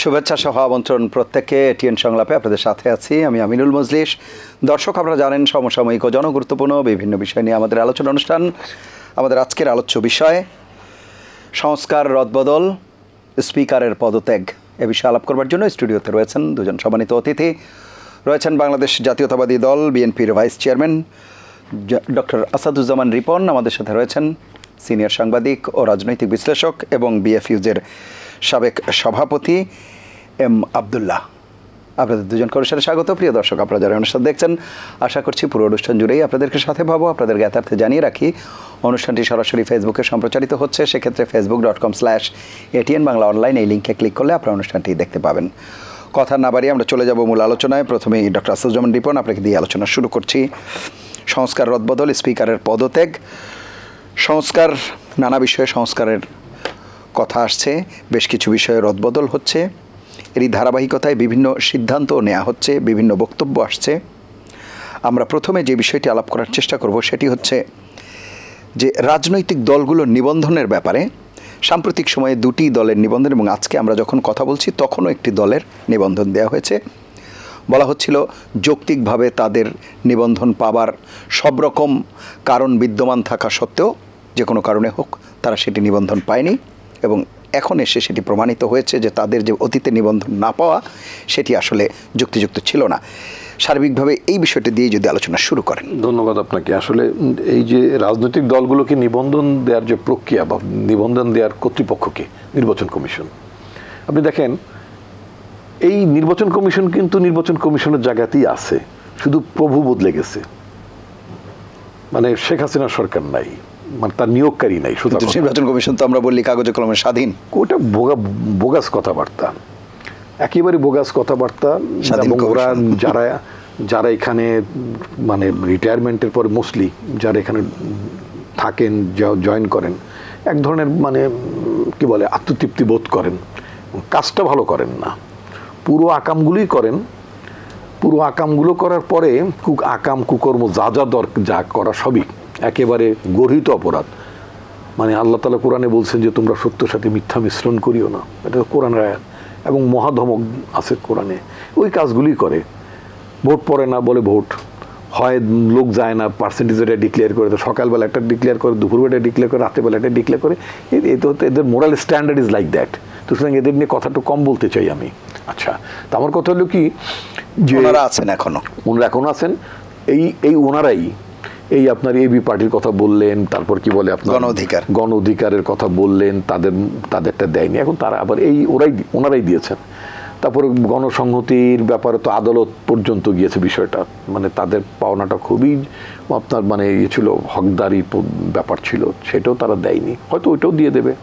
শুভেচ্ছা সহ আমন্ত্রণ প্রত্যেককে এটিএন সংলাপে আপনাদের সাথে আছি আমি আমিনুল মজলিস। দর্শক, আপনারা জানেন সমসাময়িক ও জনগুরুত্বপূর্ণ বিভিন্ন বিষয় নিয়ে আমাদের আলোচনা অনুষ্ঠান। আমাদের আজকের আলোচ্য বিষয় সংস্কার রদবদল, স্পিকারের পদত্যাগ। এ বিষয়ে আলাপ করবার জন্য স্টুডিওতে রয়েছেন দুজন সম্মানিত অতিথি। রয়েছেন বাংলাদেশ জাতীয়তাবাদী দল বিএনপির vice chairman doctor Asaduzzaman Ripon, আমাদের সাথে রয়েছেন সিনিয়র সাংবাদিক ও রাজনৈতিক বিশ্লেষক এবং বিএফইউজের সাবেক সভাপতি এম আবদুল্লাহ। আপনাদের দুজনকে অনুষ্ঠানে স্বাগত। প্রিয় দর্শক, আপনারা যারা অনুষ্ঠান দেখছেন, আশা করছি পুরো অনুষ্ঠান জুড়েই আপনাদেরকে সাথে পাবো। আপনাদের জ্ঞাতার্থে জানিয়ে রাখি, অনুষ্ঠানটি সরাসরি ফেসবুকে সম্প্রচারিত হচ্ছে। সেক্ষেত্রে facebook.com/ATN বাংলা অনলাইন এই লিঙ্কে ক্লিক করলে আপনারা অনুষ্ঠানটি দেখতে পাবেন। কথা না বাড়িয়ে আমরা চলে যাব মূল আলোচনায়। প্রথমেই ডক্টর আসাদুজ্জামান রিপন, আপনাকে দিয়ে আলোচনা শুরু করছি। সংস্কার রদবদল, স্পিকারের পদত্যাগ, সংস্কার, নানা বিষয়ে সংস্কারের কথা আসছে, বেশ কিছু বিষয়ে রদবদল হচ্ছে, এরই ধারাবাহিকতায় বিভিন্ন সিদ্ধান্ত নেওয়া হচ্ছে, বিভিন্ন বক্তব্য আসছে। আমরা প্রথমে যে বিষয়টি আলাপ করার চেষ্টা করব সেটি হচ্ছে যে রাজনৈতিক দলগুলোর নিবন্ধনের ব্যাপারে। সাম্প্রতিক সময়ে দুটি দলের নিবন্ধন, এবং আজকে আমরা যখন কথা বলছি তখনও একটি দলের নিবন্ধন দেওয়া হয়েছে। বলা হচ্ছিল যৌক্তিকভাবে তাদের নিবন্ধন পাবার সব রকম কারণ বিদ্যমান থাকা সত্ত্বেও যে কোনো কারণে হোক তারা সেটি নিবন্ধন পায়নি, এবং এখন এসে সেটি প্রমাণিত হয়েছে যে তাদের যে অতীতে নিবন্ধন না পাওয়া সেটি আসলে যুক্তিযুক্ত ছিল না। সার্বিকভাবে এই বিষয়টি দিয়ে যদি আলোচনা শুরু করেন। ধন্যবাদ আপনাকে। আসলে এই যে রাজনৈতিক দলগুলোকে নিবন্ধন দেওয়ার যে প্রক্রিয়া বা নিবন্ধন দেওয়ার কর্তৃপক্ষকে নির্বাচন কমিশন, আপনি দেখেন এই নির্বাচন কমিশন কিন্তু নির্বাচন কমিশনের জায়গাতেই আছে, শুধু প্রভু বদলে গেছে। মানে শেখ হাসিনা সরকার নাই, মানে তার নিয়োগকারী নাই। নির্বাচন কমিশন তো আমরা বললি কাগজে কলমে স্বাধীন। ওটা বোগাস কথাবার্তা, একেবারে বোগাস কথাবার্তা। ওরা যারা এখানে মানে রিটায়ারমেন্টের পরে মোস্টলি যারা এখানে থাকেন, জয়েন করেন, এক ধরনের মানে কি বলে আত্মতৃপ্তি বোধ করেন, কাজটা ভালো করেন না, পুরো আকামগুলোই করেন। পুরো আকামগুলো করার পরে আকাম কুকর্ম যা করা সবই একেবারে গর্হিত অপরাধ। মানে আল্লাহ তাআলা কোরআনে বলছেন যে তোমরা সত্যের সাথে মিথ্যা মিশ্রণ করিও না, এটা কোরআনের আয়াত, এবং মহাধমক আছে কোরআনে। ওই কাজগুলি করে। ভোট পড়ে না বলে ভোট হয়, লোক যায় না, পার্সেন্টেজ এটা ডিক্লেয়ার করে, তো সকালবেলা একটা ডিক্লেয়ার করে, দুপুরবেলা ডিক্লেয়ার করে, রাতেরবেলা একটা ডিক্লেয়ার করে। এতে হতে এদের moral standard is like that. তো সুতরাং এদের নিয়ে কথাটা কম বলতে চাই আমি। আচ্ছা, তো আমার কথা হলো কি যে ওনারা আছেন এখনো আছেন, এই ওনারাই এই আপনার এবি পার্টির কথা বললেন, তারপর কি বলে আপনার গণ অধিকারের কথা বললেন, তাদেরটা দেয়নি, এখন তারা আবার ওনারাই দিয়েছেন। তারপরে গণসংহতির ব্যাপারে তো আদালত পর্যন্ত গিয়েছে বিষয়টা, মানে তাদের পাওনাটা খুবই আপনার মানে ছিল, হকদারি ব্যাপার ছিল, সেটাও তারা দেয়নি, হয়তো ওইটাও দিয়ে দেবে।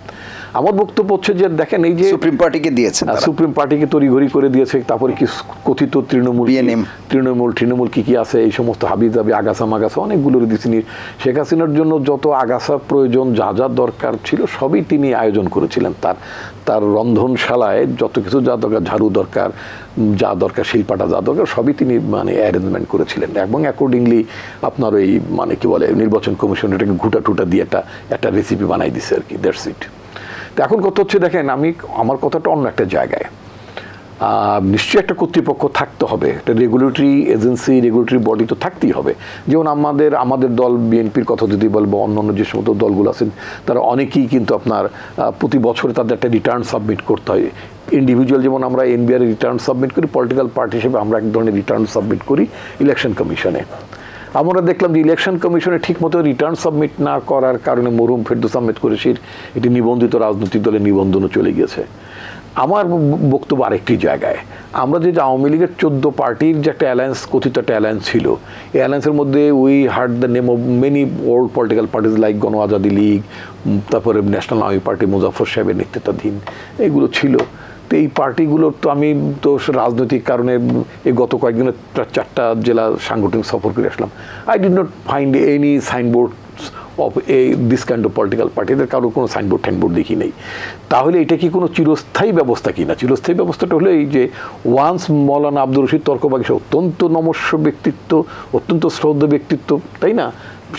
আমার বক্তব্য হচ্ছে যে দেখেন, এই যে সুপ্রিম পার্টিকে দিয়েছে, সুপ্রিম পার্টিকে তড়িঘড়ি করে দিয়েছে, তারপরে কি কথিত তৃণমূল কি আছে, এই সমস্ত হাবিজাবি আগাছা মাগাছা অনেকগুলোর দিয়েছেন। শেখ হাসিনার জন্য যত আগাছা প্রয়োজন, যা যা দরকার ছিল সবই তিনি আয়োজন করেছিলেন। তার রন্ধনশালায় যত কিছু যা দরকার, ঝাড়ু দরকার, যা দরকার, শিল্পাটা যা দরকার, সবই তিনি মানে অ্যারেঞ্জমেন্ট করেছিলেন, এবং অ্যাকর্ডিংলি আপনার ওই মানে কি বলে নির্বাচন কমিশন এটাকে ঘুটা টুটা দিয়ে একটা রেসিপি বানাই দিছে আর কি, দ্যাটস ইট। তো এখন কথা হচ্ছে, দেখেন আমার কথাটা অন্য একটা জায়গায়। নিশ্চয়ই একটা কর্তৃপক্ষ থাকতে হবে, একটা রেগুলেটরি এজেন্সি, রেগুলেটরি বডি তো থাকতেই হবে। যেমন আমাদের দল বিএনপির কথা যদি বলবো, অন্যান্য যে সমস্ত দলগুলো আছেন তারা অনেকেই কিন্তু আপনার প্রতি বছরে তাদের একটা রিটার্ন সাবমিট করতে হয়। ইন্ডিভিজুয়াল যেমন আমরা এনবিআর রিটার্ন সাবমিট করি, পলিটিক্যাল পার্টি হিসেবে আমরা এক ধরনের রিটার্ন সাবমিট করি ইলেকশন কমিশনে। আমরা দেখলাম যে ইলেকশন কমিশনে ঠিকমতো রিটার্ন সাবমিট না করার কারণে মরহুম ফেরদৌস আহমেদ কুরেশির এটি নিবন্ধিত রাজনৈতিক দলের নিবন্ধনও চলে গিয়েছে। আমার বক্তব্য আরেকটি জায়গায়। আমরা যে আওয়ামী লীগের 14 পার্টির যে একটা অ্যালায়েন্স, কথিত একটা অ্যালায়েন্স ছিল, এই অ্যালায়েন্সের মধ্যে we heard the name of many old political parties like গণ আজাদি লীগ, তারপরে ন্যাশনাল আওয়ামী পার্টি মুজাফর সাহেবের নেতৃত্বাধীন, এগুলো ছিল। তো এই পার্টিগুলোর তো আমি তো রাজনৈতিক কারণে এই গত কয়েকদিনের 4টা জেলা সাংগঠনিক সফর করে আসলাম। I did not find any signboard of this kind of political party. এদের কারোর কোনো সাইনবোর্ড দেখি নেই। তাহলে এটা কি কোনো চিরস্থায়ী ব্যবস্থা কিনা? চিরস্থায়ী ব্যবস্থাটা হলো এই যে ওয়ান্স মৌলানা আব্দুর রশিদ তর্কবাগী অত্যন্ত নমস্য ব্যক্তিত্ব, অত্যন্ত শ্রদ্ধেয় ব্যক্তিত্ব, তাই না?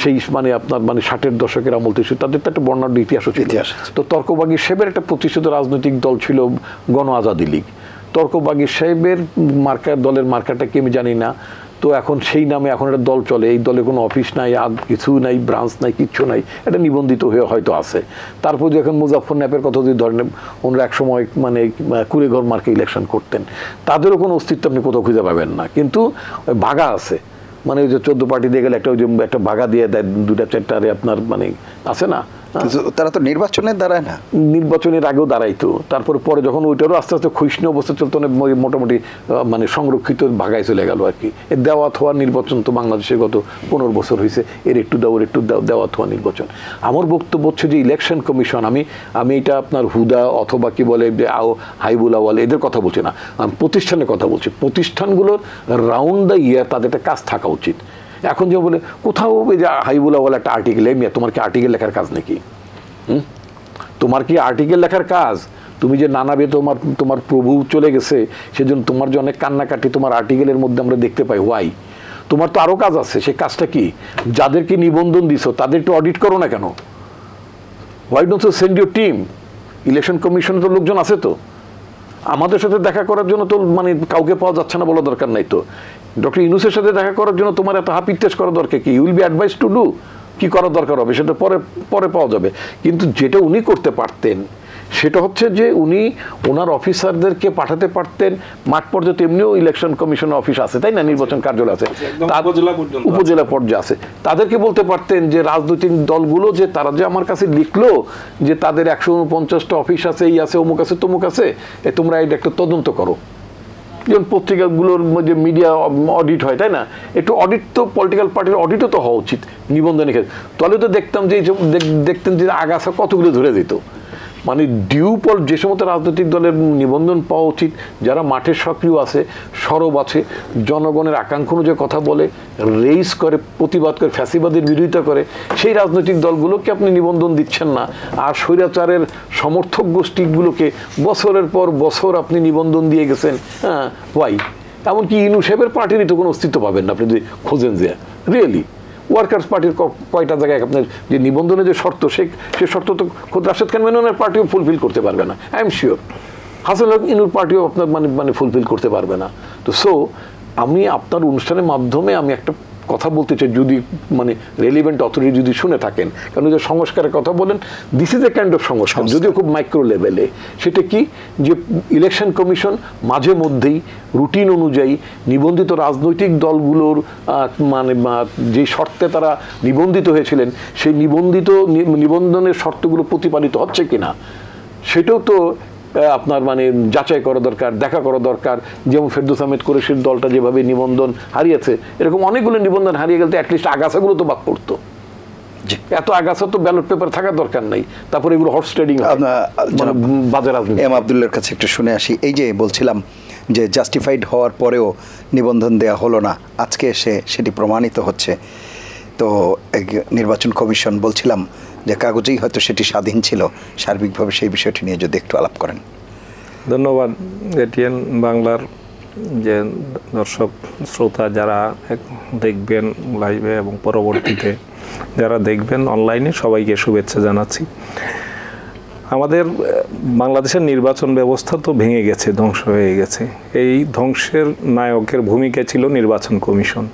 সেই মানে আপনার মানে 60-এর দশকের আমল থেকে তাদের তো একটা বর্ণাঢ্য ইতিহাসও ছিল। তো তর্কবাগী সেবের একটা প্রতিষ্ঠিত রাজনৈতিক দল ছিল গণ আজাদি লীগ। তর্কবাগীর সাহেবের মার্কা, দলের মার্কাটা কি আমি জানি না, তো এখন সেই নামে এখন একটা দল চলে, এই দলে কোনো অফিস নাই, কিছু নাই, ব্রাঞ্চ নাই, কিচ্ছু নাই, এটা নিবন্ধিত হয়ে হয়তো আছে। তারপর এখন মুজাফফর ন্যাপের কথা যদি ধরেন, ওনারা একসময় মানে কুড়েঘর মার্কে ইলেকশন করতেন, তাদেরও কোনো অস্তিত্ব আপনি কোথাও খুঁজে পাবেন না। কিন্তু ভাগা আছে, মানে ওই যে 14 পার্টি দিয়ে গেলে একটা ওই যে একটা ভাগা দিয়ে দেয়, 2-4টারে আপনার মানে আছে না, তারা তো নির্বাচনের দাঁড়ায় না, নির্বাচনের আগেও দাঁড়াইতো, তারপরে পরে যখন ওইটারও আস্তে আস্তে ক্ষয়িষ্ণু অবস্থা চলতো, মোটামুটি মানে সংরক্ষিত ভাগায় চলে গেল আর কি। এর দেওয়া থোয়া নির্বাচন তো বাংলাদেশে গত 15 বছর হয়েছে, এর একটু দাও, একটু দাও, দেওয়া থোয়া নির্বাচন। আমার বক্তব্য হচ্ছে যে ইলেকশন কমিশন, আমি এটা আপনার হুদা অথবা কি বলে যে হাইবুল আওয়াল এদের কথা বলছি না, আমি প্রতিষ্ঠানের কথা বলছি। প্রতিষ্ঠানগুলোর রাউন্ড দ্য ইয়ার তাদের একটা কাজ থাকা উচিত। এখন যে বলে কোথাও ওই যে হাইবুল আওয়াল একটা আর্টিকেল, মিয়া তোমার কি আর্টিকেল লেখার কাজ নাকি? তোমার কি আর্টিকেল লেখার কাজ? তুমি যে নানাবে তোমার প্রভু চলে গেছে, সেজন্য তোমার যে অনেক কান্নাকাটি তোমার আর্টিকেলের মধ্যে আমরা দেখতে পাই। ওয়াই? তোমার তো আরও কাজ আছে। সেই কাজটা কি? যাদেরকে নিবন্ধন দিছো তাদের একটু অডিট করো না কেন? Why don't you send your team? Election কমিশনে তো লোকজন আছে, তো আমাদের সাথে দেখা করার জন্য তো মানে কাউকে পাওয়া যাচ্ছে না বলা দরকার নাই তো। ডক্টর ইউনূসের সাথে দেখা করার জন্য তোমার এত হাফ ইত্তেজ করা দরকার কি? Will be advice to do, কি করার দরকার হবে সেটা পরে পরে পাওয়া যাবে। কিন্তু যেটা উনি করতে পারতেন সেটা হচ্ছে যে উনি ওনার অফিসারদেরকে পাঠাতে পারতেন মাঠ পর্যায়ে। এমনিও ইলেকশন কমিশন অফিস আছে, তাই না, নির্বাচন কার্যালয় আছে, উপজেলা পর্যায়ে আছে, তাদেরকে বলতে পারতেন যে রাজনৈতিক দলগুলো যে তারা যে আমার কাছে লিখলো যে তাদের 149টা অফিস আছে, এই আছে, অমুক আছে, তমুক আছে, তোমরা এটা একটা তদন্ত করো। যেমন পত্রিকাগুলোর যে মিডিয়া অডিট হয়, তাই না, একটু অডিট তো পলিটিক্যাল পার্টির অডিটও তো হওয়া উচিত নিবন্ধনের ক্ষেত্রে। তাহলে তো দেখতাম যে দেখতেন যে আগাছা কতগুলো ধরে দিত। মানে ডিউপল যে সমস্ত রাজনৈতিক দলের নিবন্ধন পাওয়া উচিত, যারা মাঠে সক্রিয় আছে, সরব আছে, জনগণের আকাঙ্ক্ষা অনুযায়ী কথা বলে, রেইজ করে, প্রতিবাদ করে, ফ্যাসিবাদের বিরোধিতা করে, সেই রাজনৈতিক দলগুলোকে আপনি নিবন্ধন দিচ্ছেন না। আর স্বৈরাচারের সমর্থক গোষ্ঠীগুলোকে বছরের পর বছর আপনি নিবন্ধন দিয়ে গেছেন। হ্যাঁ, ওয়াই? এমনকি ইনু সাহেবের পার্টিরই তো কোনো অস্তিত্ব পাবেন না আপনি যদি খোঁজেন যে রিয়েলি। ওয়ার্কার্স পার্টির কয়টা জায়গায় আপনার যে নিবন্ধনের যে শর্ত, সে শর্ত তো খোদ রাশেদ খান মেননের পার্টিও ফুলফিল করতে পারবে না, আই এম শিওর। হাসান ইনুর পার্টিও আপনার মানে ফুলফিল করতে পারবে না। তো আমি আপনার অনুষ্ঠানের মাধ্যমে আমি একটা কথা বলতে চাই, যদি মানে রেলিভেন্ট অথরিটি যদি শুনে থাকেন, কারণ যে সংস্কারের কথা বলেন, this is a kind of সংস্কার, যদিও খুব মাইক্রো লেভেলে। সেটা কি যে ইলেকশন কমিশন মাঝে মধ্যেই রুটিন অনুযায়ী নিবন্ধিত রাজনৈতিক দলগুলোর মানে যে শর্তে তারা নিবন্ধিত হয়েছিলেন, সেই নিবন্ধনের শর্তগুলো প্রতিপালিত হচ্ছে কিনা সেটাও তো আপনার মানে যাচাই করা দরকার, দেখা করা দরকার। যেমন ফেরদৌস আহমেদ কুরেশির দলটা যেভাবে নিবন্ধন হারিয়েছে, এরকম অনেকগুলো নিবন্ধন হারিয়ে গেলে অ্যাটলিস্ট আগাছাগুলো তো বাদ পড়তো। এত আগাছা তো ব্যালট পেপার থাকার দরকার নাই। তারপরে এগুলো হর্স ট্রেডিং, বাজার রাজনীতি। এম আব্দুল্লাহর কাছে একটু শুনে আসি। এই যে বলছিলাম যে জাস্টিফাইড হওয়ার পরেও নিবন্ধন দেওয়া হলো না, আজকে এসে সেটি প্রমাণিত হচ্ছে। তো নির্বাচন কমিশন বলছিলাম যে কাগজেই হয়তো সেটি স্বাধীন ছিল, সার্বিকভাবে সেই বিষয়টি নিয়ে যদি একটু আলাপ করেন। ধন্যবাদ। এটিএন বাংলার যে দর্শক শ্রোতা যারা দেখবেন লাইভে এবং পরবর্তীতে যারা দেখবেন অনলাইনে, সবাইকে শুভেচ্ছা জানাচ্ছি। আমাদের বাংলাদেশের নির্বাচন ব্যবস্থা তো ভেঙে গেছে, ধ্বংস হয়ে গেছে। এই ধ্বংসের নায়কের ভূমিকা ছিল নির্বাচন কমিশন।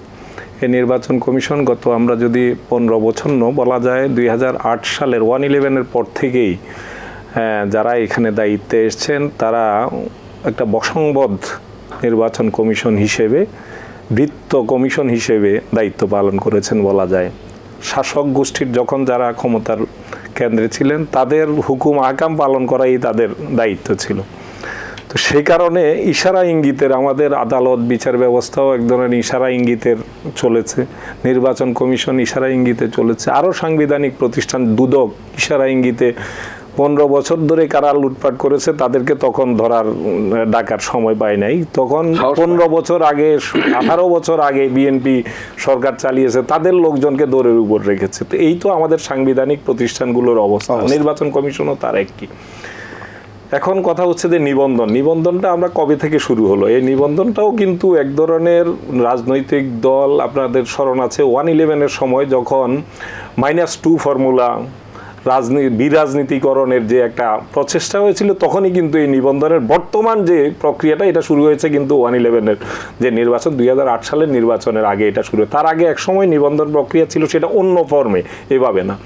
এই নির্বাচন কমিশন গত আমরা যদি 15 বছর বলা যায়, 2008 সালের 1/11-এর পর থেকেই যারা এখানে দায়িত্বে এসছেন তারা একটা বসংবদ্ধ নির্বাচন কমিশন হিসেবে, বৃত্ত কমিশন হিসেবে দায়িত্ব পালন করেছেন বলা যায়। শাসক গোষ্ঠীর যখন যারা ক্ষমতার কেন্দ্রে ছিলেন তাদের হুকুম আহকাম পালন করাই তাদের দায়িত্ব ছিল। তো সেই কারণে ইশারা ইঙ্গিতের আমাদের আদালত বিচার ব্যবস্থাও এক ধরনের ইশারা ইঙ্গিতের চলেছে, নির্বাচন কমিশন ইশারা ইঙ্গিতে চলেছে, আরও সাংবিধানিক প্রতিষ্ঠান দুদক ইশারা ইঙ্গিতে। 15 বছর ধরে কারা লুটপাট করেছে তাদেরকে তখন ডাকার সময় পায় নাই। তখন 15 বছর আগে, 18 বছর আগে বিএনপি সরকার চালিয়েছে, তাদের লোকজনকে দৌড়ের উপর রেখেছে। তো এই তো আমাদের সাংবিধানিক প্রতিষ্ঠানগুলোর অবস্থা। নির্বাচন কমিশনও তার একটি। এখন কথা হচ্ছে যে নিবন্ধনটা আমরা কবে থেকে শুরু হলো? এই নিবন্ধনটাও কিন্তু এক ধরনের রাজনৈতিক দল, আপনাদের স্মরণ আছে 1/11-এর সময় যখন -2 ফর্মুলা বিরাজনীতিকরণের যে একটা প্রচেষ্টা হয়েছিল, তখনই কিন্তু এই নিবন্ধনের বর্তমান যে প্রক্রিয়াটা এটা শুরু হয়েছে কিন্তু 1/11-এর যে নির্বাচন 2008 সালের নির্বাচনের আগে এটা শুরু। তার আগে এক সময় নিবন্ধন প্রক্রিয়া ছিল, সেটা অন্য ফর্মে, এভাবে না।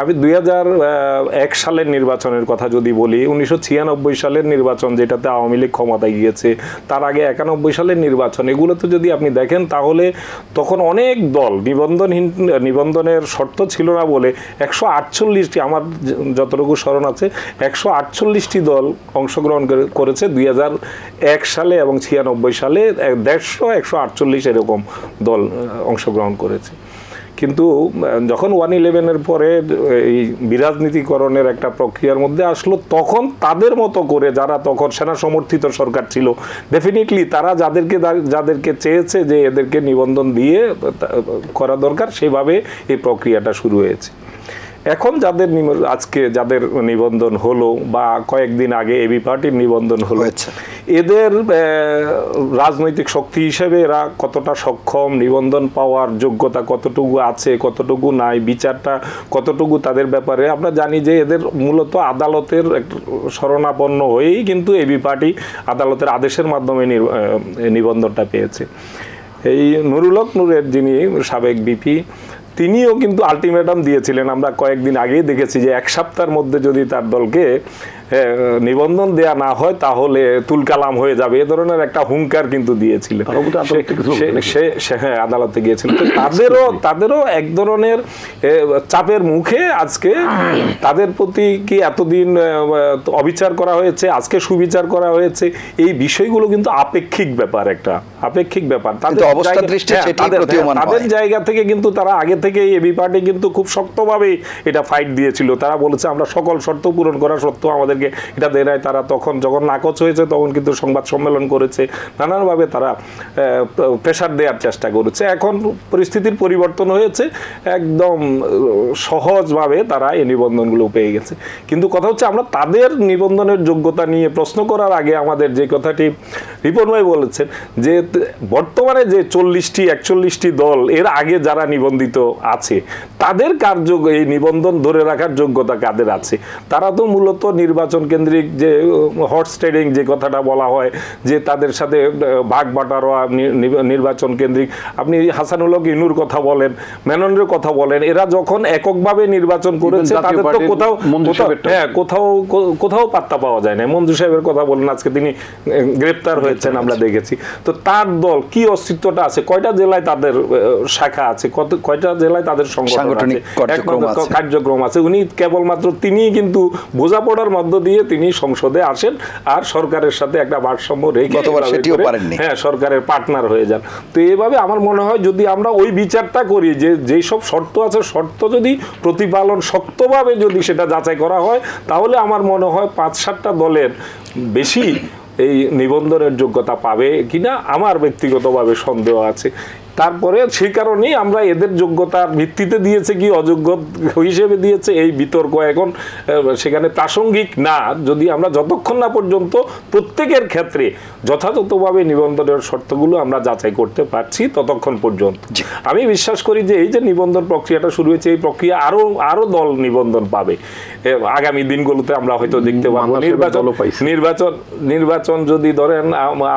আমি 2001 সালের নির্বাচনের কথা যদি বলি, 1996 সালের নির্বাচন যেটাতে আওয়ামী লীগ ক্ষমতায় গিয়েছে, তার আগে 91 সালের নির্বাচন, এগুলোতে যদি আপনি দেখেন তাহলে তখন অনেক দল নিবন্ধনের শর্ত ছিল না বলে 148টি, আমার যতটুকু স্মরণ আছে 148টি দল অংশগ্রহণ করেছে 2001 সালে, এবং 96 সালে 148 এরকম দল অংশগ্রহণ করেছে। কিন্তু যখন 1/11-এর পরে এই বিরাজনীতিকরণের একটা প্রক্রিয়ার মধ্যে আসলো, তখন তাদের মতো করে যারা তখন সেনা সমর্থিত সরকার ছিল, ডেফিনেটলি তারা যাদেরকে চেয়েছে যে এদেরকে নিবন্ধন দিয়ে করা দরকার, সেভাবে এই প্রক্রিয়াটা শুরু হয়েছে। এখন আজকে যাদের নিবন্ধন হলো বা কয়েকদিন আগে এবি পার্টির নিবন্ধন হলো, এদের রাজনৈতিক শক্তি হিসেবে এরা কতটা সক্ষম, নিবন্ধন পাওয়ার যোগ্যতা কতটুকু আছে, কতটুকু নাই, বিচারটা কতটুকু তাদের ব্যাপারে আমরা জানি যে এদের মূলত আদালতের শরণাপন্ন হয়েই কিন্তু এবি পার্টি আদালতের আদেশের মাধ্যমে নিবন্ধনটা পেয়েছে। এই নুরুল হক নূরের, যিনি সাবেক বিপি, তিনিও কিন্তু আলটিমেটাম দিয়েছিলেন, আমরা কয়েকদিন আগেই দেখেছি যে 1 সপ্তাহের মধ্যে যদি তার দলকে নিবন্ধন দেয়া না হয় তাহলে তুলকালাম হয়ে যাবে, এ ধরনের একটা হুঙ্কার কিন্তু দিয়েছিলেন। হ্যাঁ, আদালতে গিয়েছিল। তাদেরও এক ধরনের চাপের মুখে আজকে তাদের প্রতি কি এতদিন অবিচার করা হয়েছে, আজকে সুবিচার করা হয়েছে, এই বিষয়গুলো কিন্তু আপেক্ষিক ব্যাপার, একটা আপেক্ষিক ব্যাপার। তাদের জায়গা থেকে কিন্তু তারা আগে থেকে এবি পার্টি কিন্তু খুব শক্তভাবে এটা ফাইট দিয়েছিল। তারা বলেছে আমরা সকল শর্ত পূরণ করা সত্ত্বেও আমাদেরকে এটা দেয় নাই। তারা তখন যখন নাকচ হয়েছে তখন কিন্তু সংবাদ সম্মেলন করেছে, নানানভাবে তারা প্রেশার দেওয়ার চেষ্টা করেছে। এখন পরিস্থিতির পরিবর্তন হয়েছে, একদম সহজভাবে তারা এই নিবন্ধনগুলো পেয়ে গেছে। কিন্তু কথা হচ্ছে, আমরা তাদের নিবন্ধনের যোগ্যতা নিয়ে প্রশ্ন করার আগে আমাদের যে কথাটি রিপন ভাই বলেছেন যে বর্তমানে যে 40-41টি দল এর আগে যারা নিবন্ধিত আছে, তাদের এই নিবন্ধন ধরে রাখার যোগ্যতা কাদের আছে? তারা তো মূলত নির্বাচন কেন্দ্রিক যে হর্স ট্রেডিং যে কথাটা বলা হয়, যে তাদের সাথে ভাগ বাটারা নির্বাচন কেন্দ্রিক, আপনি হাসানুল হক ইনুর কথা বলেন, মেননের কথা বলেন, এরা যখন এককভাবে নির্বাচন করেছে তাদের তো কোথাও পাত্তা পাওয়া যায় না। মঞ্জু সাহেবের কথা বলেন, আজকে তিনি গ্রেপ্তার হয়েছেন, আমরা দেখেছি। তো তার দল কি অস্তিত্বটা আছে, কয়টা জেলায় তাদের শাখা আছে, কয়টা জেলায় তাদের সাংগঠনিক কার্যক্রম আছে? উনি কেবলমাত্র তিনিই কিন্তু বোঝাপড়ার মধ্য দিয়ে তিনি সংসদে আসেন আর সরকারের সাথে একটা ভারসাম্য রেখে সরকারের পার্টনার হয়ে যান। তো এইভাবে আমার মনে হয় যদি আমরা ওই বিচারটা করি যে যেই সব শর্ত আছে, শর্ত যদি প্রতিপালন শক্তভাবে যদি সেটা যাচাই করা হয়, তাহলে আমার মনে হয় 5-7টা দলের বেশি এই নিবন্ধনের যোগ্যতা পাবে কিনা আমার ব্যক্তিগতভাবে সন্দেহ আছে। তারপরে সেই কারণেই আমরা এদের যোগ্যতার ভিত্তিতে দিয়েছে কি অযোগ্য হিসেবে দিয়েছে এই বিতর্ক এখন সেখানে প্রাসঙ্গিক না, যদি আমরা যতক্ষণ না পর্যন্ত প্রত্যেকের ক্ষেত্রে যথাযথভাবে নিবন্ধনের শর্তগুলো আমরা যাচাই করতে পারছি ততক্ষণ পর্যন্ত আমি বিশ্বাস করি যে এই যে নিবন্ধন প্রক্রিয়াটা শুরু হয়েছে, এই প্রক্রিয়া আরো দল নিবন্ধন পাবে আগামী দিনগুলোতে। আমরা হয়তো দেখতে পাবো নির্বাচন যদি ধরেন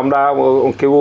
আমরা কেউ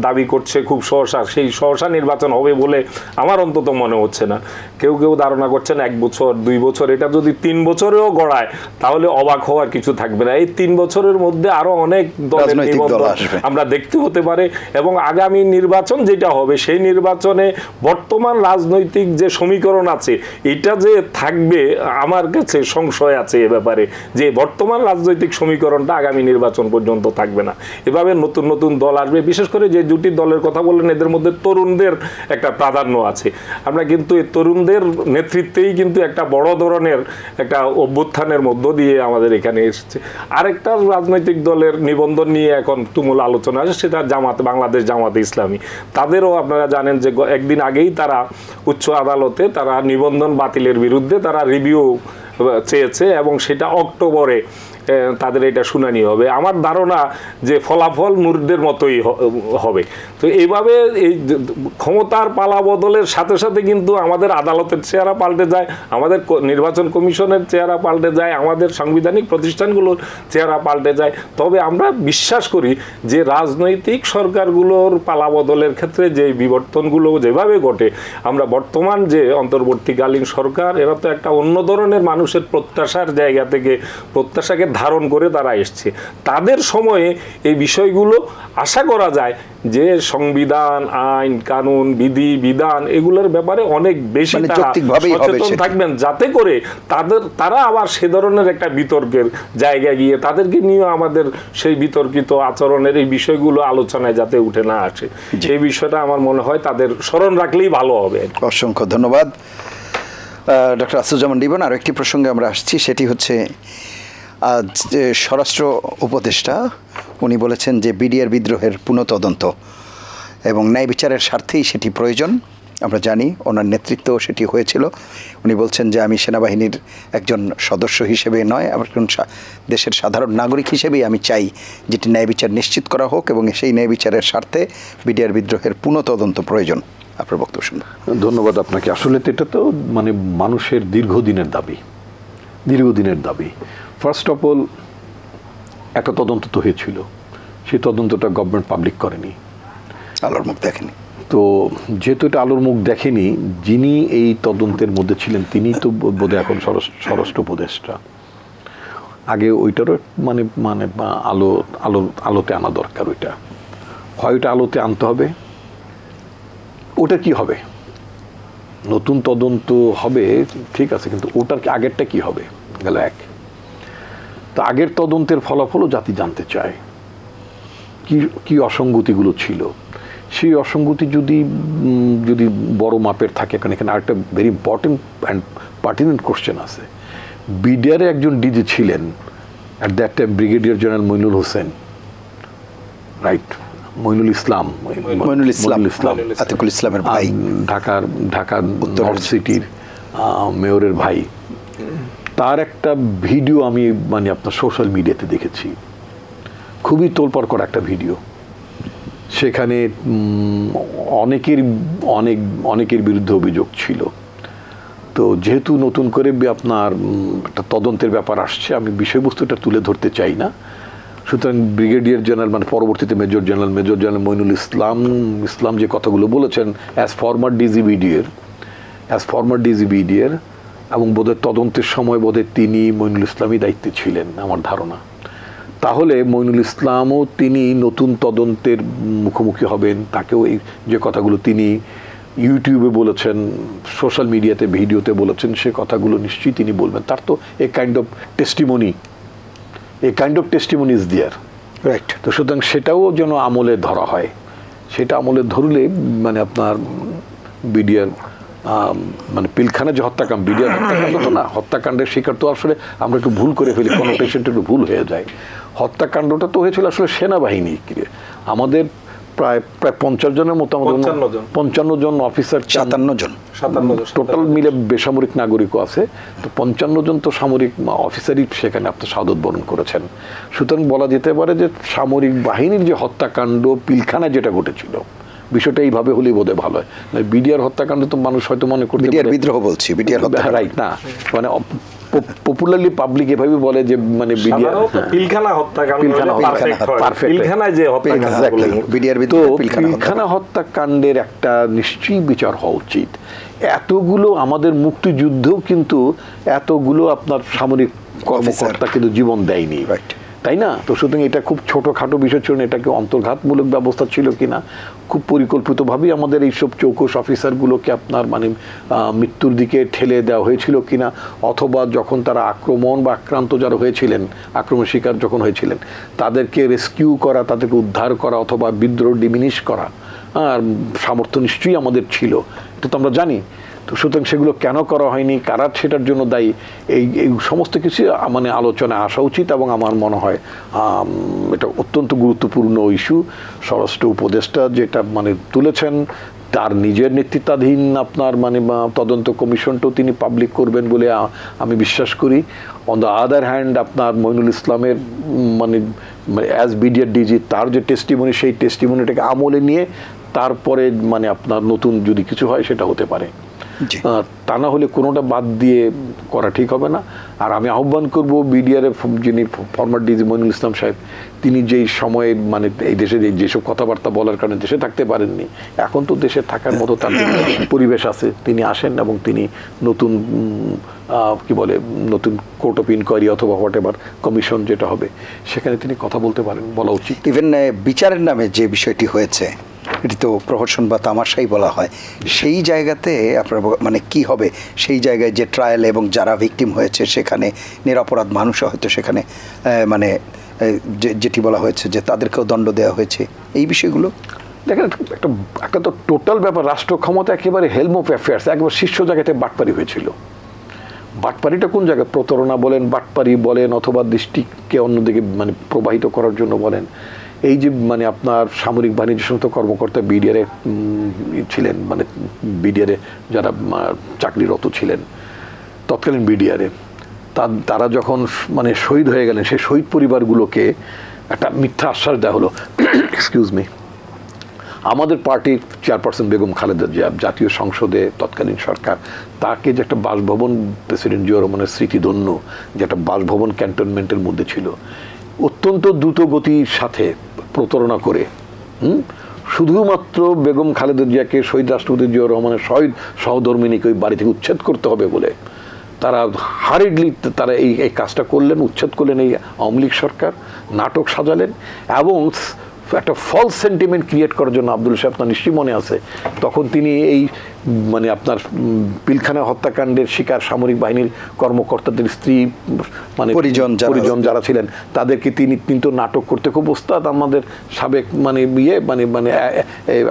দাবি করছে খুব সহসা, সেই সহসা নির্বাচন হবে বলে আমার অন্তত মনে হচ্ছে না। কেউ ধারণা করছেন 1 বছর 2 বছর, এটা যদি 3 বছরেও গড়ায় তাহলে অবাক হওয়ার কিছু থাকবে না। এই 3 বছরের মধ্যে আরো অনেক দলের নিবন্ধন আমরা দেখতে হতে পারে, এবং আগামী নির্বাচন যেটা হবে সেই নির্বাচনে বর্তমান রাজনৈতিক যে সমীকরণ আছে এটা যে থাকবে, আমার কাছে সংশয় আছে এ ব্যাপারে, যে বর্তমান রাজনৈতিক সমীকরণটা আগামী নির্বাচন পর্যন্ত থাকবে না। এভাবে নতুন নতুন দল আসবে, বিশেষ করে যে দুটি দলের কথা বললেন এদের মধ্যে তরুণদের একটা প্রাধান্য আছে। আমরা কিন্তু এই তরুণদের নেতৃত্বেই কিন্তু একটা বড় ধরনের একটা অভ্যুত্থানের মধ্য দিয়ে আমাদের এখানে এসেছে। আরেকটা রাজনৈতিক দলের নিবন্ধন নিয়ে এখন তুমুল আলোচনা আছে, সেটা বাংলাদেশ জামাতে ইসলামী। তাদেরও আপনারা জানেন যে একদিন আগেই তারা উচ্চ আদালতে তারা নিবন্ধন বাতিলের বিরুদ্ধে তারা রিভিউ চেয়েছে, এবং সেটা অক্টোবরে তাদের এটা শুনানি হবে। আমার ধারণা যে ফলাফল মুরদের মতোই হবে। তো এইভাবে এই ক্ষমতার পালা বদলের সাথে সাথে কিন্তু আমাদের আদালতের চেহারা পাল্টে যায়, আমাদের নির্বাচন কমিশনের চেহারা পাল্টে যায়, আমাদের সাংবিধানিক প্রতিষ্ঠানগুলোর চেহারা পাল্টে যায়। তবে আমরা বিশ্বাস করি যে রাজনৈতিক সরকারগুলোর পালা বদলের ক্ষেত্রে যে বিবর্তনগুলো যেভাবে ঘটে, আমরা বর্তমান যে অন্তর্বর্তীকালীন সরকার, এরা তো একটা অন্য ধরনের মানুষের প্রত্যাশার জায়গা থেকে প্রত্যাশাকে ধারণ করে তারা এসছে। তাদের সময়ে এই বিষয়গুলো আশা করা যায় যে সংবিধান, আইন কানুন, বিধি বিধান এগুলোর ব্যাপারে অনেক বেশি সচেতন থাকবেন, যাতে করে তারা আবার সে ধরনের একটা বিতর্কের জায়গায় গিয়ে তাদেরকে নিয়ে আমাদের সেই বিতর্কিত আচরণের এই বিষয়গুলো আলোচনায় যাতে উঠে না আসে, সেই বিষয়টা আমার মনে হয় তাদের স্মরণ রাখলেই ভালো হবে। অসংখ্য ধন্যবাদ ডক্টর আসিফুজ্জামান রিবন। আরও একটি প্রসঙ্গে আমরা আসছি, সেটি হচ্ছে আজ স্বরাষ্ট্র উপদেষ্টা উনি বলেছেন যে বিডিআর বিদ্রোহের পুনঃতদন্ত এবং ন্যায় বিচারের স্বার্থেই সেটি প্রয়োজন। আমরা জানি ওনার নেতৃত্ব সেটি হয়েছিল। উনি বলছেন যে আমি সেনাবাহিনীর একজন সদস্য হিসেবে নয়, একজন দেশের সাধারণ নাগরিক হিসেবেই আমি চাই যেটি ন্যায় বিচার নিশ্চিত করা হোক এবং সেই ন্যায় বিচারের স্বার্থে বিডিআর বিদ্রোহের পুনঃতদন্ত প্রয়োজন। আপনার বক্তব্য শুনুন। ধন্যবাদ আপনাকে। আসলে এটা তো মানে মানুষের দীর্ঘদিনের দাবি। ফার্স্ট অফ অল একটা তদন্ত তো হয়েছিল, সেই তদন্তটা গভর্নমেন্ট পাবলিক করেনি, আলোর মুখ দেখেনি। তো যেহেতু এটা আলোর মুখ দেখেনি, যিনি এই তদন্তের মধ্যে ছিলেন তিনি তো বোধহয় এখন স্বরাষ্ট্র উপদেষ্টা। আগে ওইটারও মানে মানে আলোতে আনা দরকার। ওইটা আলোতে আনতে হবে। ওটা কি হবে, নতুন তদন্ত হবে ঠিক আছে, কিন্তু ওটার আগেরটা কি হবে গেল এক। তো আগের তদন্তের ফলাফলও জাতি জানতে চায়, কি অসঙ্গতিগুলো ছিল। সেই অসঙ্গতি যদি বড় মাপের থাকে, কারণ এখানে আরেকটা very important and pertinent question আছে। বিডিআরে একজন ডিজি ছিলেন at that time brigadier general Moinul Hossain, right? Moinul Islam Atiqul ইসলামের ভাই, ঢাকার নর্থ সিটির মেয়রের ভাই। তার একটা ভিডিও আমি মানে আপনার সোশ্যাল মিডিয়াতে দেখেছি, খুবই তোলপাড় করা একটা ভিডিও। সেখানে অনেকের বিরুদ্ধে অভিযোগ ছিল। তো যেহেতু নতুন করে আপনার একটা তদন্তের ব্যাপার আসছে, আমি বিষয়বস্তুটা তুলে ধরতে চাই না। সুতরাং ব্রিগেডিয়ার জেনারেল মানে পরবর্তীতে মেজর জেনারেল মইনুল ইসলাম যে কথাগুলো বলেছেন অ্যাজ ফরমার ডিজি বিডিআর এবং বোধহয় তদন্তের সময় বোধহয় তিনি মইনুল ইসলামই দায়িত্বে ছিলেন আমার ধারণা। তাহলে মইনুল ইসলামও তিনি নতুন তদন্তের মুখোমুখি হবেন। তাকেও এই যে কথাগুলো তিনি ইউটিউবে বলেছেন, সোশ্যাল মিডিয়াতে ভিডিওতে বলেছেন, সে কথাগুলো নিশ্চয়ই তিনি বলবেন। তার তো a kind of testimony is there, right? তো সুতরাং সেটাও যেন আমলে ধরা হয়। সেটা আমলে ধরলে মানে আপনার বিডিআর মানে পিলখানা যে হত্যাকাণ্ড, বিডিআর হত্যাকাণ্ড তো না, হত্যাকাণ্ডের শিকার তো আসলে আমরা একটু ভুল করে ফেলি, কোনো পেশেন্ট একটু ভুল হয়ে যায়। হত্যাকাণ্ডটা তো হয়েছিল আসলে সেনাবাহিনী। আমাদের প্রায় 50 জনের মতো, আমাদের 55 জন অফিসার, 57 জন টোটাল মিলে বেসামরিক নাগরিকও আছে। তো 55 জন তো সামরিক অফিসারই সেখানে আপনার শাহাদত বরণ করেছেন। সুতরাং বলা যেতে পারে যে সামরিক বাহিনীর যে হত্যাকাণ্ড পিলখানায় যেটা ঘটেছিল, বিষয়টা এইভাবে হলেই বোধহয় ভালো হয়। বিডিআর হত্যাকাণ্ড তো মানুষ হয়তো মনে করতে বিদ্রোহ বলছি, বিডিআর হত্যা, রাইট না, মানে পপুলারলি পাবলিক এভাবে বলে যে মানে বিডিআর পিলখানা হত্যাকাণ্ডের একটা নিশ্চয়ই বিচার হওয়া উচিত। এতগুলো আমাদের মুক্তিযুদ্ধেও কিন্তু এতগুলো আপনার সামরিক কর্মকর্তা কিন্তু জীবন দেয়নি, তাই না? তো সুতরাং এটা খুব ছোটোখাটো বিষয় ছিল না, এটাকে অন্তর্ঘাতমূলক ব্যবস্থা ছিল কিনা, খুব পরিকল্পিতভাবেই আমাদের এইসব চৌকস অফিসারগুলোকে আপনার মানে মৃত্যুর দিকে ঠেলে দেওয়া হয়েছিল কিনা, অথবা যখন তারা আক্রমণ বা আক্রান্ত যারা হয়েছিলেন, আক্রমণ শিকার যখন হয়েছিলেন, তাদেরকে রেস্কিউ করা, তাদেরকে উদ্ধার করা অথবা বিদ্রোহ ডিমিনিশ করা আর সামর্থ্য নিশ্চয়ই আমাদের ছিল, এটা তো আমরা জানি। তো সুতরাং সেগুলো কেন করা হয়নি, কারা সেটার জন্য দায়ী, এই সমস্ত কিছু মানে আলোচনায় আসা উচিত। এবং আমার মনে হয় এটা অত্যন্ত গুরুত্বপূর্ণ ইস্যু। স্বরাষ্ট্র উপদেষ্টা যেটা মানে তুলেছেন, তার নিজের নেতৃত্বাধীন আপনার মানে তদন্ত কমিশনটাও তিনি পাবলিক করবেন বলে আমি বিশ্বাস করি। অন দ্য আদার হ্যান্ড আপনার মইনুল ইসলামের মানে অ্যাজ বিডিআর ডিজি তার যে টেস্টিমনি, সেই টেস্টিমনিটাকে আমলে নিয়ে তারপরে মানে আপনার নতুন যদি কিছু হয় সেটা হতে পারে। তা না হলে কোনোটা বাদ দিয়ে করা ঠিক হবে না। আর আমি আহ্বান করব বিডিআর যিনি ফরমার ডিজি মইনুল ইসলাম সাহেব, তিনি যেই সময়ে মানে এই দেশে যেসব কথাবার্তা বলার কারণে দেশে থাকতে পারেননি, এখন তো দেশে থাকার মতো তার পরিবেশ আছে, তিনি আসেন এবং তিনি নতুন কি বলে নতুন কোর্ট অফ ইনকোয়ারি অথবা হোয়াট এভার কমিশন যেটা হবে সেখানে তিনি কথা বলতে পারেন, বলা উচিত। ইভেন বিচারের নামে যে বিষয়টি হয়েছে এটি তো প্রহসন বা তামাশাই বলা হয়, সেই জায়গাতে আপনার মানে কি হবে? সেই জায়গায় যে ট্রায়াল এবং যারা ভিকটিম হয়েছে সেখানে নিরপরাধ মানুষও হয়তো সেখানে মানে যেটি বলা হয়েছে যে তাদেরকেও দণ্ড দেওয়া হয়েছে, এই বিষয়গুলো দেখেন একটা তো টোটাল ব্যাপার। রাষ্ট্র ক্ষমতা একেবারে হেলম অফ অ্যাফেয়ার্স, একবার শীর্ষ জায়গাতে বাটপারি হয়েছিল। বাটপারিটা কোন জায়গায়? প্রতারণা বলেন, বাটপারি বলেন, অথবা দৃষ্টিকে অন্যদিকে মানে প্রবাহিত করার জন্য বলেন। এই যে মানে আপনার সামরিক বাহিনীর যে সমস্ত কর্মকর্তা বিডিআরে ছিলেন, মানে বিডিআরে যারা চাকরিরত ছিলেন তৎকালীন বিডিআরে, তারা যখন মানে শহীদ হয়ে গেলেন, সেই শহীদ পরিবারগুলোকে একটা মিথ্যা আশ্বাস দেওয়া হলো। এক্সকিউজ মি, আমাদের পার্টির চেয়ারপারসন বেগম খালেদা জিয়া, জাতীয় সংসদে তৎকালীন সরকার তাকে যে একটা বাসভবন, প্রেসিডেন্ট জিয়া রহমানের স্মৃতিধন্য যে একটা বাসভবন ক্যান্টনমেন্টের মধ্যে ছিল, অত্যন্ত দ্রুত গতির সাথে প্রতারণা করে শুধুমাত্র বেগম খালেদা জিয়াকে, শহীদ রাষ্ট্রপতি জিয়া রহমানের শহীদ সহধর্মিনীকে ওই বাড়ি থেকে উচ্ছেদ করতে হবে বলে তারা হারিডলি তারা এই কাজটা করলেন, উচ্ছেদ করলেন এই আওয়ামী লীগ সরকার, নাটক সাজালেন এবং একটা ফলস সেন্টিমেন্ট ক্রিয়েট করার জন্য, আব্দুল সাহেব আপনার নিশ্চয়ই মনে আছে, তখন তিনি এই মানে আপনার পিলখানা হত্যাকাণ্ডের শিকার সামরিক বাহিনীর কর্মকর্তাদের স্ত্রী মানে পরিজন যারা ছিলেন তাদেরকে তিনি কিন্তু নাটক করতে খুব ওস্তাদ। আমাদের সাবেক মানে মানে মানে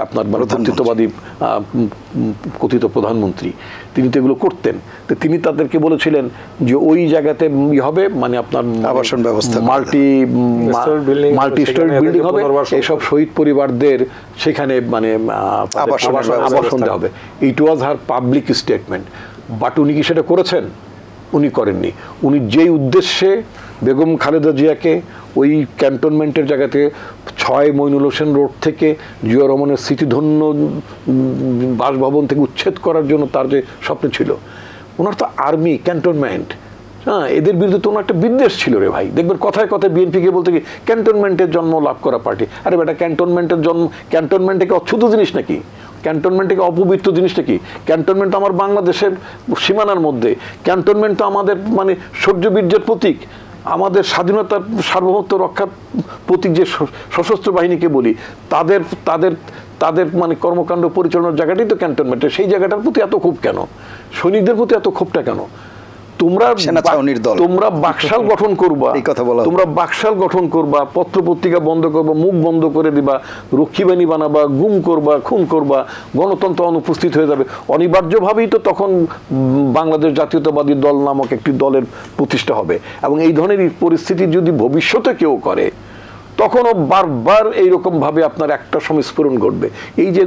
আপনার কর্তৃত্ববাদী কথিত প্রধানমন্ত্রী, তিনি তো এগুলো করতেন। তো তিনি তাদেরকে বলেছিলেন যে ওই জায়গাতে হবে মানে আপনার আবাসন ব্যবস্থা, মাল্টি স্টোরি বিল্ডিং হবে, এইসব শহীদ পরিবারদের সেখানে মানে আবাসন দেওয়া হবে। ইট ওয়াজ হার পাবলিক স্টেটমেন্ট। বাট উনি কি সেটা করেছেন? উনি করেননি। উনি যেই উদ্দেশ্যে বেগম খালেদা জিয়াকে ওই ক্যান্টনমেন্টের জায়গাতে 6 মইনুল হোসেন রোড থেকে জিয়া রহমানের স্মৃতিধন্য বাসভবন থেকে উচ্ছেদ করার জন্য তার যে স্বপ্ন ছিল, ওনার তো আর্মি ক্যান্টনমেন্ট, হ্যাঁ, এদের বিরুদ্ধে তো ওনার একটা বিদ্বেষ ছিল রে ভাই। দেখবেন কথায় কথায় বিএনপিকে বলতে কি ক্যান্টনমেন্টের জন্ম লাভ করা পার্টি। আরে বেটা, ক্যান্টনমেন্টের জন্ম, ক্যান্টনমেন্টকে অচ্ছুত জিনিস নাকি? ক্যান্টনমেন্টকে অপবিত্র জিনিস নাকি? ক্যান্টনমেন্ট আমার বাংলাদেশের সীমানার মধ্যে, ক্যান্টনমেন্ট তো আমাদের মানে শৌর্যবীর্যের প্রতীক, আমাদের স্বাধীনতার সার্বভৌমত্ব রক্ষার প্রতীক। যে সশস্ত্র বাহিনীকে বলি, তাদের তাদের তাদের মানে কর্মকাণ্ড পরিচালনার জায়গাটাই তো ক্যান্টনমেন্ট। সেই জায়গাটার প্রতি এত ক্ষোভ কেন? সৈনিকদের প্রতি এত ক্ষোভটা কেন? তোমরা বাকশাল গঠন করবা, তোমরা বাকশাল গঠন করবা, পত্র পত্রিকা বন্ধ করবা, মুখ বন্ধ করে দিবা, রক্ষী বাহিনী বানাবা, গুম করবা, খুন করবা, গণতন্ত্র অনুপস্থিত হয়ে যাবে। অনিবার্যভাবেই তো তখন বাংলাদেশ জাতীয়তাবাদী দল নামক একটি দলের প্রতিষ্ঠা হবে। এবং এই ধরনের পরিস্থিতি যদি ভবিষ্যতে কেউ করে, তখনও বারবার এইরকম ভাবে আপনার একটা সংস্ফোরণ ঘটবে। এই যে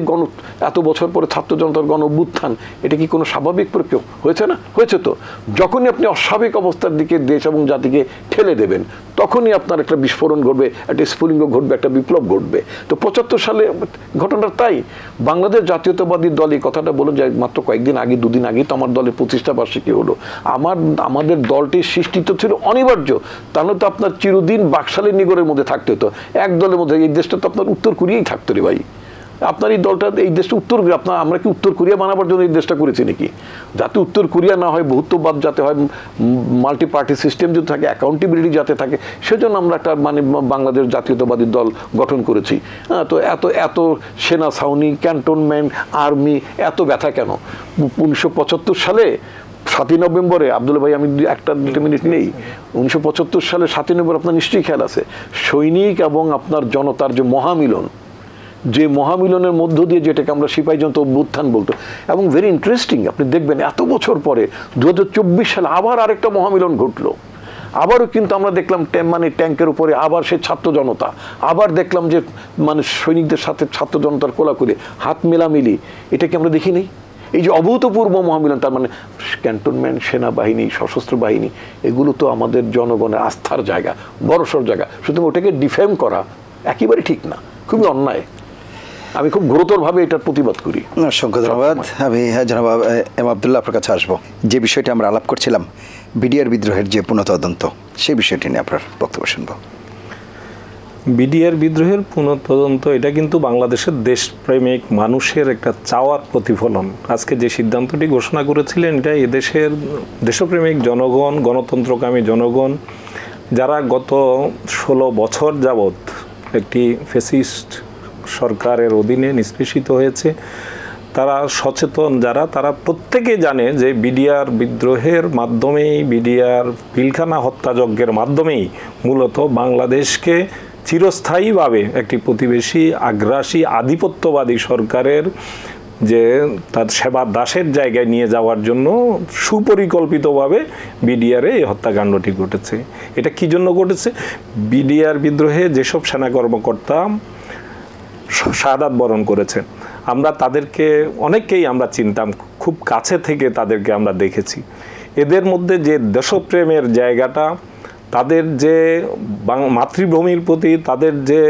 এত বছর পরে ছাত্র জনতার গণ অভ্যুত্থান, এটা কি কোনো স্বাভাবিক প্রক্রিয়া হয়েছে? না হয়েছে তো। যখনই আপনি অস্বাভাবিক অবস্থার দিকে দেশ এবং জাতিকে ঠেলে দেবেন, তখনই আপনার একটা বিস্ফোরণ ঘটবে, একটা স্ফুলিঙ্গ ঘটবে, একটা বিপ্লব ঘটবে। তো 75 সালে ঘটনাটা তাই। বাংলাদেশ জাতীয়তাবাদী দল এই কথাটা বলে যে মাত্র কয়েকদিন আগে, 2 দিন আগে তো আমার দলের প্রতিষ্ঠা বার্ষিকী হলো। আমাদের দলটির সৃষ্টি তো ছিল অনিবার্য, তাহলে তো আপনার চিরদিন বাকশালের নিগড়ের মধ্যে থাকতে হতো। এক দলের মধ্যে এই দেশটা তো আপনার উত্তর কোরিয়াই থাকতো রে ভাই। আপনার এই দলটা, এই দেশটা উত্তর, আপনার আমরা কি উত্তর কোরিয়া বানাবার জন্য এই দেশটা করেছি নাকি? যাতে উত্তর কোরিয়া না হয়, বহুত্ববাদ যাতে হয়, মাল্টি পার্টি সিস্টেম যদি থাকে, অ্যাকাউন্টেবিলিটি যাতে থাকে, সেজন্য আমরা একটা মানে বাংলাদেশ জাতীয়তাবাদী দল গঠন করেছি। তো এত সেনা ছাউনি, ক্যান্টনমেন্ট, আর্মি, এত ব্যথা কেন? 1975 সালে 7ই নভেম্বরে, আব্দুল ভাই আমি 1-2 মিনিট নেই, 1975 সালে 7ই নভেম্বর আপনার নিশ্চয়ই খেয়াল আছে, সৈনিক এবং আপনার জনতার যে মহামিলন, যে মহামিলনের মধ্য দিয়ে যেটাকে আমরা সিপাহী জনতা অভ্যুত্থান বলতো। এবং ভেরি ইন্টারেস্টিং, আপনি দেখবেন এত বছর পরে 2024 সালে আবার আরেকটা মহামিলন ঘটলো। আবারও কিন্তু আমরা দেখলাম মানে ট্যাঙ্কের উপরে আবার সেই ছাত্র জনতা, আবার দেখলাম যে মানে সৈনিকদের সাথে ছাত্র জনতার কোলাকুলি, হাত মেলামিলি, এটা কি আমরা দেখিনি? এই যে অভূতপূর্ব মহামিলন, তার মানে ক্যান্টনমেন্ট, সেনাবাহিনী, সশস্ত্র বাহিনী, এগুলো তো আমাদের জনগণের আস্থার জায়গা, বড়সড় জায়গা, সুতরাং ওটাকে ডিফেম করা একেবারে ঠিক না, খুবই অন্যায়। আমি খুব গুরুতরভাবে এটার প্রতিবাদ করি। অসংখ্য ধন্যবাদ। আমি জনাব এম আবদুল্লাহ আপনার কাছে আসবো। যে বিষয়টি আমরা আলাপ করছিলাম, বিডিআর বিদ্রোহের যে পুনঃতদন্ত, সেই বিষয়টি নিয়ে আপনার বক্তব্য শুনব। বিডিআর বিদ্রোহের পুনঃতদন্ত এটা কিন্তু বাংলাদেশের দেশপ্রেমিক মানুষের একটা চাওয়ার প্রতিফলন। আজকে যে সিদ্ধান্তটি ঘোষণা করেছিলেন, এটা এদেশের দেশপ্রেমিক জনগণ, গণতন্ত্রকামী জনগণ, যারা গত 16 বছর যাবৎ একটি ফ্যাসিস্ট সরকারের অধীনে নিষ্পেষিত হয়েছে, তারা সচেতন, যারা তারা প্রত্যেকে জানে যে বিডিআর বিদ্রোহের মাধ্যমেই, বিডিআর পিলখানা হত্যাযজ্ঞের মাধ্যমেই মূলত বাংলাদেশকে চিরস্থায়ীভাবে একটি প্রতিবেশী আগ্রাসী আধিপত্যবাদী সরকারের যে তার সেবা দাসের জায়গায় নিয়ে যাওয়ার জন্য সুপরিকল্পিতভাবে বিডিআরে এই হত্যাকাণ্ডটি ঘটেছে। এটা কি জন্য ঘটেছে? বিডিআর বিদ্রোহে যেসব সেনা কর্মকর্তা শাহাদাত বরণ করেছেন, আমরা তাদেরকে অনেককেই আমরা চিনতাম, খুব কাছে থেকে তাদেরকে আমরা দেখেছি। এদের মধ্যে যে দেশপ্রেমের জায়গাটা, তাদের যে মাতৃভূমির প্রতি তাদের যে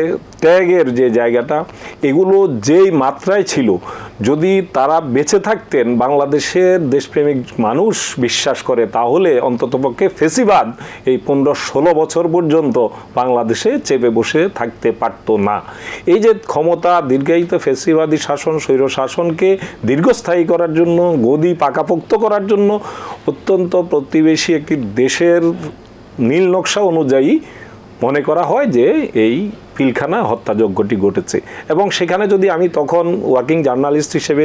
ত্যাগের যে জায়গাটা, এগুলো যেই মাত্রায় ছিল, যদি তারা বেঁচে থাকতেন, বাংলাদেশের দেশপ্রেমিক মানুষ বিশ্বাস করে, তাহলে অন্ততপক্ষে ফেসিবাদ এই 15-16 বছর পর্যন্ত বাংলাদেশে চেপে বসে থাকতে পারত না। এই যে ক্ষমতা দীর্ঘায়িত ফেসিবাদী শাসন, স্বৈর শাসনকে দীর্ঘস্থায়ী করার জন্য, গদি পাকাপোক্ত করার জন্য অত্যন্ত প্রতিবেশী একটি দেশের নীল নকশা অনুযায়ী মনে করা হয় যে এই পিলখানা হত্যাযজ্ঞটি ঘটেছে। এবং সেখানে যদি আমি তখন ওয়ার্কিং জার্নালিস্ট হিসেবে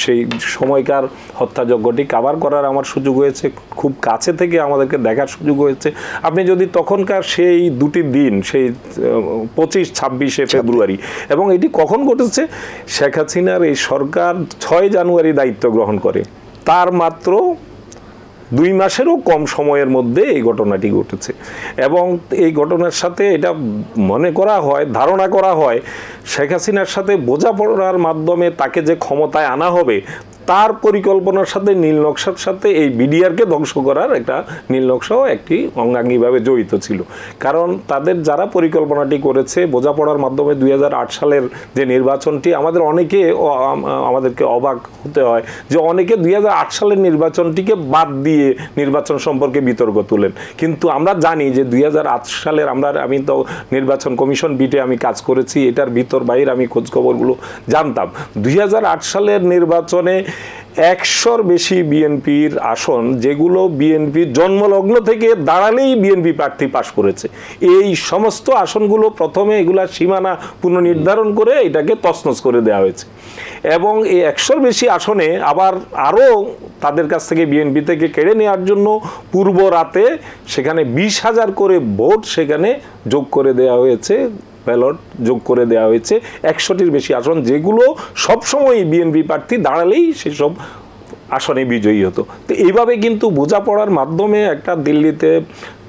সেই সময়কার হত্যাযজ্ঞটি কভার করার আমার সুযোগ হয়েছে, খুব কাছে থেকে আমাদেরকে দেখার সুযোগ হয়েছে। আপনি যদি তখনকার সেই দুটি দিন, সেই 25-26 ফেব্রুয়ারি, এবং এটি কখন ঘটেছে, শেখ হাসিনার এই সরকার 6 জানুয়ারি দায়িত্ব গ্রহণ করে, তার মাত্র 2 মাসেরও কম সময়ের মধ্যে এই ঘটনাটি ঘটেছে। এবং এই ঘটনার সাথে এটা মনে করা হয়, ধারণা করা হয়, শেখ হাসিনার সাথে বোঝাপড়ার মাধ্যমে তাকে যে ক্ষমতায় আনা হবে, তার পরিকল্পনার সাথে, নীল নকশার সাথে এই বিডিআরকে ধ্বংস করার একটা নীল নকশাও একটি অঙ্গাঙ্গিভাবে জড়িত ছিল। কারণ তাদের যারা পরিকল্পনাটি করেছে, বোঝাপড়ার মাধ্যমে 2008 সালের যে নির্বাচনটি, আমাদেরকে অবাক হতে হয় যে অনেকে 2008 সালের নির্বাচনটিকে বাদ দিয়ে নির্বাচন সম্পর্কে বিতর্ক তুলেন। কিন্তু আমরা জানি যে 2008 সালের আমি তো নির্বাচন কমিশন বিটে আমি কাজ করেছি, এটার ভিতর বাইরে আমি খোঁজখবরগুলো জানতাম। 2008 সালের নির্বাচনে 100-র বেশি বিএনপির আসন, যেগুলো বিএনপির জন্মলগ্ন থেকে দাঁড়ালেই বিএনপি প্রার্থী পাশ করেছে, এই সমস্ত আসনগুলো প্রথমে এগুলা সীমানা পুনর্নির্ধারণ করে এটাকে তছনছ করে দেওয়া হয়েছে। এবং এই 100-র বেশি আসনে আবার আরও তাদের কাছ থেকে, বিএনপি থেকে কেড়ে নেওয়ার জন্য পূর্ব রাতে সেখানে 20,000 করে ভোট সেখানে যোগ করে দেওয়া হয়েছে, ব্যালট যোগ করে দেওয়া হয়েছে 100-টির বেশি আসন, যেগুলো সবসময় বিএনপি প্রার্থী দাঁড়ালেই সেসব আসনে বিজয়ী হতো। তো এইভাবে কিন্তু বোঝাপড়ার মাধ্যমে একটা দিল্লিতে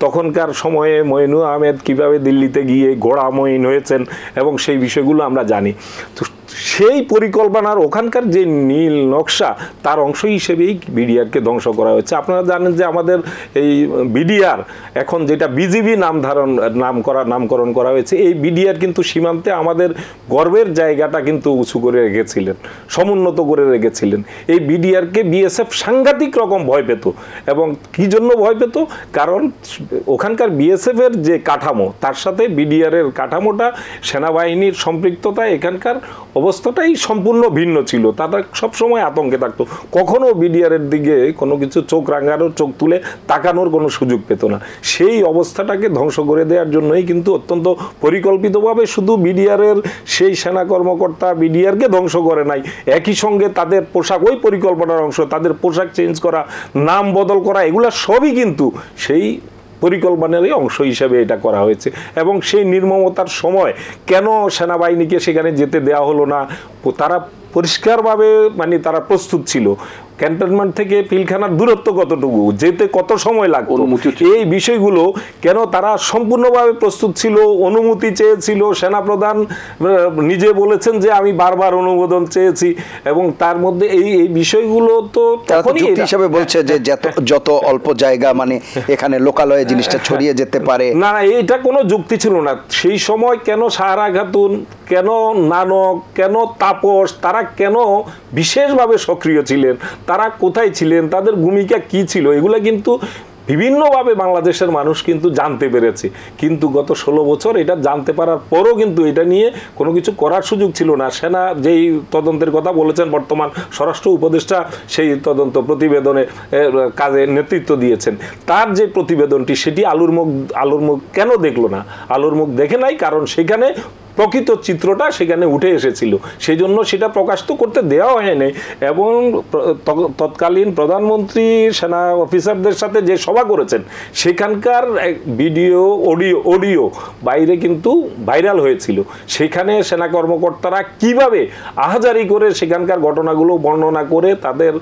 তখনকার সময়ে মঈনুল আহমেদ কিভাবে দিল্লিতে গিয়ে ঘোড়া মঈন হয়েছেন এবং সেই বিষয়গুলো আমরা জানি। তো সেই পরিকল্পনার ওখানকার যে নীল নকশা, তার অংশ হিসেবেই বিডিআরকে ধ্বংস করা হয়েছে। আপনারা জানেন যে আমাদের এই বিডিআর এখন যেটা বিজিবি নামকরণ করা হয়েছে, এই বিডিআর কিন্তু সীমান্তে আমাদের গর্বের জায়গাটা কিন্তু উঁচু করে রেখেছিলেন, সমুন্নত করে রেখেছিলেন। এই বিডিআরকে বিএসএফ সাংঘাতিক রকম ভয় পেত। এবং কি জন্য ভয় পেত? কারণ ওখানকার বিএসএফ এর যে কাঠামো, তার সাথে বিডিআর এর কাঠামোটা, সেনাবাহিনীর সম্পৃক্ততা, এখানকার অবস্থাটাই সম্পূর্ণ ভিন্ন ছিল। তারা সবসময় আতঙ্কে থাকতো, কখনো বিডিআর এর দিকে কোনো কিছু চোখ রাঙানোর, চোখ তুলে তাকানোর কোনো সুযোগ পেত না। সেই অবস্থাটাকে ধ্বংস করে দেওয়ার জন্যই কিন্তু অত্যন্ত পরিকল্পিতভাবে শুধু বিডিআর এর সেই সেনা কর্মকর্তা বিডিআরকে ধ্বংস করে নাই, একই সঙ্গে তাদের পোশাক, ওই পরিকল্পনার অংশ, তাদের পোশাক চেঞ্জ করা, নাম বদল করা, এগুলা সবই কিন্তু সেই পরিকল্পনারই অংশ হিসেবে এটা করা হয়েছে। এবং সেই নির্মমতার সময় কেন সেনাবাহিনীকে সেখানে যেতে দেওয়া হলো না, তারা পরিষ্কারভাবে মানে তারা প্রস্তুত ছিল। ক্যান্টনমেন্ট থেকে পিলখানার দূরত্ব কতটুকু, যেতে কত সময় লাগতো, এই বিষয়গুলো কেন তারা সম্পূর্ণভাবে প্রস্তুত ছিল, অনুমতি চেয়েছিল। সেনাপ্রধান নিজে বলেছেন যে আমি বারবার অনুমোদন চেয়েছি, এবং তার মধ্যে এই বিষয়গুলো তো যুক্তি হিসেবে বলছে যে যত অল্প জায়গা মানে এখানে লোকালয়ে জিনিসটা ছড়িয়ে যেতে পারে। না, এটা কোনো যুক্তি ছিল না সেই সময়। কেন সাহারা খাতুন, কেন নানক, কেন তাপস, তারা কেন বিশেষভাবে সক্রিয় ছিলেন, তারা কোথায় ছিলেন, তাদের ভূমিকা কি ছিল, এগুলো কিন্তু বিভিন্নভাবে বাংলাদেশের মানুষ কিন্তু জানতে পেরেছে। কিন্তু গত 16 বছর এটা জানতে পারার পরও কিন্তু এটা নিয়ে কোনো কিছু করার সুযোগ ছিল না। সেনা যেই তদন্তের কথা বলেছেন বর্তমান স্বরাষ্ট্র উপদেষ্টা, সেই তদন্ত প্রতিবেদনে কাজে নেতৃত্ব দিয়েছেন, তার যে প্রতিবেদনটি সেটি আলুর মুখ কেন দেখলো না? আলুর মুখ দেখে নাই, কারণ সেখানে প্রকৃত চিত্রটা সেখানে উঠে এসেছিল, সেই জন্য সেটা প্রকাশ তো করতে দেওয়া হয়নি। এবং তৎকালীন প্রধানমন্ত্রী সেনা অফিসারদের সাথে যে সভা করেছেন সেখানকার ভিডিও অডিও বাইরে কিন্তু ভাইরাল হয়েছিল। সেখানে সেনা কর্মকর্তারা কিভাবে আহাজারি করে সেখানকার ঘটনাগুলো বর্ণনা করে তাদের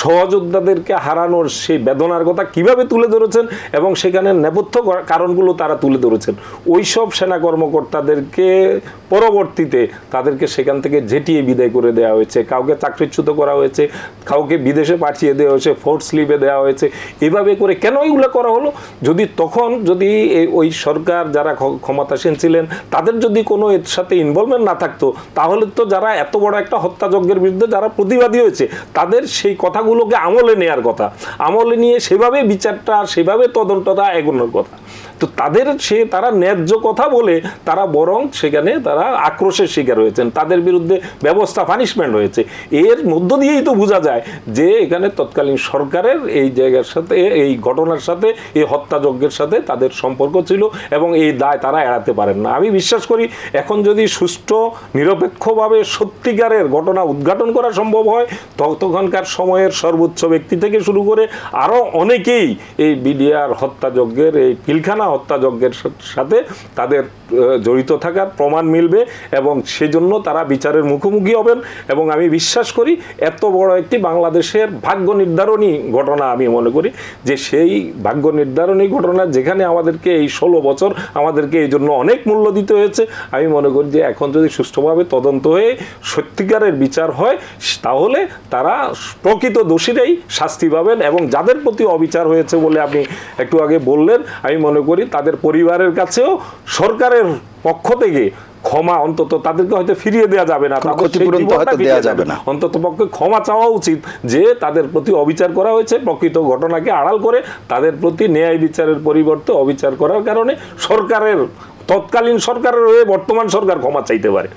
সহযোদ্ধাদেরকে হারানোর সেই বেদনার কথা কিভাবে তুলে ধরেছেন, এবং সেখানে নেপথ্য কারণগুলো তারা তুলে ধরেছেন। ওইসব সেনা কর্মকর্তাদেরকে পরবর্তীতে তাদেরকে সেখান থেকে ঝেঁটিয়ে বিদায় করে দেওয়া হয়েছে, কাউকে চাকরিচ্যুত করা হয়েছে, কাউকে বিদেশে পাঠিয়ে দেওয়া হয়েছে, ফোর্স লিভে দেওয়া হয়েছে। এভাবে করে কেন এইগুলো করা হলো? যদি ওই সরকার যারা ক্ষমতাসীন ছিলেন তাদের যদি কোনো এর সাথে ইনভলভমেন্ট না থাকতো, তাহলে তো যারা এত বড় একটা হত্যাযজ্ঞের বিরুদ্ধে যারা প্রতিবাদী হয়েছে তাদের সেই কথাগুলোকে আমলে নেওয়ার কথা, আমলে নিয়ে সেভাবে বিচারটা, সেভাবে তদন্তটা এগোনোর কথা। তো তারা ন্যায্য কথা বলে তারা বরং সেখানে তারা আক্রোশের শিকার হয়েছেন, তাদের বিরুদ্ধে ব্যবস্থা পানিশমেন্ট হয়েছে। এর মধ্য দিয়েই তো বোঝা যায় যে এখানে তৎকালীন সরকারের এই জায়গার সাথে, এই ঘটনার সাথে, এই হত্যাযজ্ঞের সাথে তাদের সম্পর্ক ছিল, এবং এই দায় তারা এড়াতে পারেন না। আমি বিশ্বাস করি এখন যদি সুষ্ঠু নিরপেক্ষভাবে সত্যিকারের ঘটনা উদ্ঘাটন করা সম্ভব হয়, ততক্ষণকার সময়ের সর্বোচ্চ ব্যক্তি থেকে শুরু করে আরও অনেকেই এই বিডিআর হত্যাযজ্ঞের, এই পিলখানা হত্যাযজ্ঞের সাথে তাদের জড়িত থাকার প্রমাণ মিলবে, এবং সেজন্য তারা বিচারের মুখোমুখি হবেন। এবং আমি বিশ্বাস করি এত বড় একটি বাংলাদেশের ভাগ্য নির্ধারণী ঘটনা, আমি মনে করি যে সেই ভাগ্য নির্ধারণী ঘটনা যেখানে আমাদেরকে এই 16 বছর আমাদেরকে এই জন্য অনেক মূল্য দিতে হয়েছে, আমি মনে করি যে এখন যদি সুষ্ঠুভাবে তদন্ত হয়ে সত্যিকারের বিচার হয়, তাহলে তারা প্রকৃত দোষীরাই শাস্তি পাবেন। এবং যাদের প্রতি অবিচার হয়েছে বলে আপনি একটু আগে বললেন, আমি মনে করি তাদের পরিবারের কাছেও সরকারের পক্ষ থেকে ক্ষমা, অন্তত তাদেরকে হয়তো ফিরিয়ে দেওয়া যাবে না, অন্তত পক্ষে ক্ষমা চাওয়া উচিত যে তাদের প্রতি অবিচার করা হয়েছে, প্রকৃত ঘটনাকে আড়াল করে তাদের প্রতি ন্যায় বিচারের পরিবর্তে অবিচার করার কারণে তৎকালীন সরকারের হয়ে বর্তমান সরকার ক্ষমা চাইতে পারে।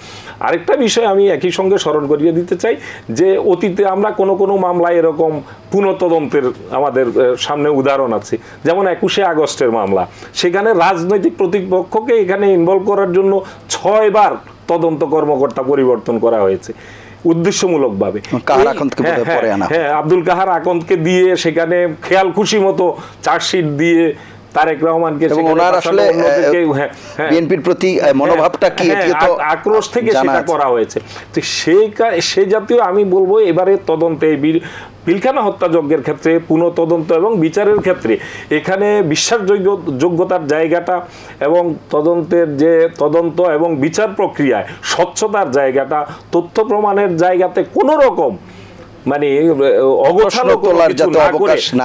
আরেকটা বিষয় আমি একই সঙ্গে স্মরণ করিয়ে দিতে চাই যে অতীতে আমরা কোনো মামলায় এরকম পুনঃতদন্তের আমাদের সামনে উদাহরণ আছে, যেমন 21শে আগস্টের মামলা। সেখানে রাজনৈতিক প্রতিপক্ষকে এখানে ইনভলভ করার জন্য 6 বার তদন্ত কর্মকর্তা পরিবর্তন করা হয়েছে উদ্দেশ্যমূলকভাবে। হ্যাঁ, আব্দুল কাহার আকন্দকে দিয়ে সেখানে খেয়াল খুশি মতো চার্জশিট দিয়ে তারেক রহমানকে, বিএনপির প্রতি মনোভাবটা কি, আক্রোশ থেকে সেটা করা হয়েছে। তো সেই জাতীয় আমি বলবো এবারে তদন্তে পিলখানা হত্যাযজ্ঞের ক্ষেত্রে পুনঃতদন্ত এবং বিচারের ক্ষেত্রে এখানে বিশ্বাসযোগ্যতার জায়গাটা এবং তদন্তের যে তদন্ত এবং বিচার প্রক্রিয়ায় স্বচ্ছতার জায়গাটা, তথ্য প্রমাণের জায়গাতে কোনো রকম মানে অগোছালো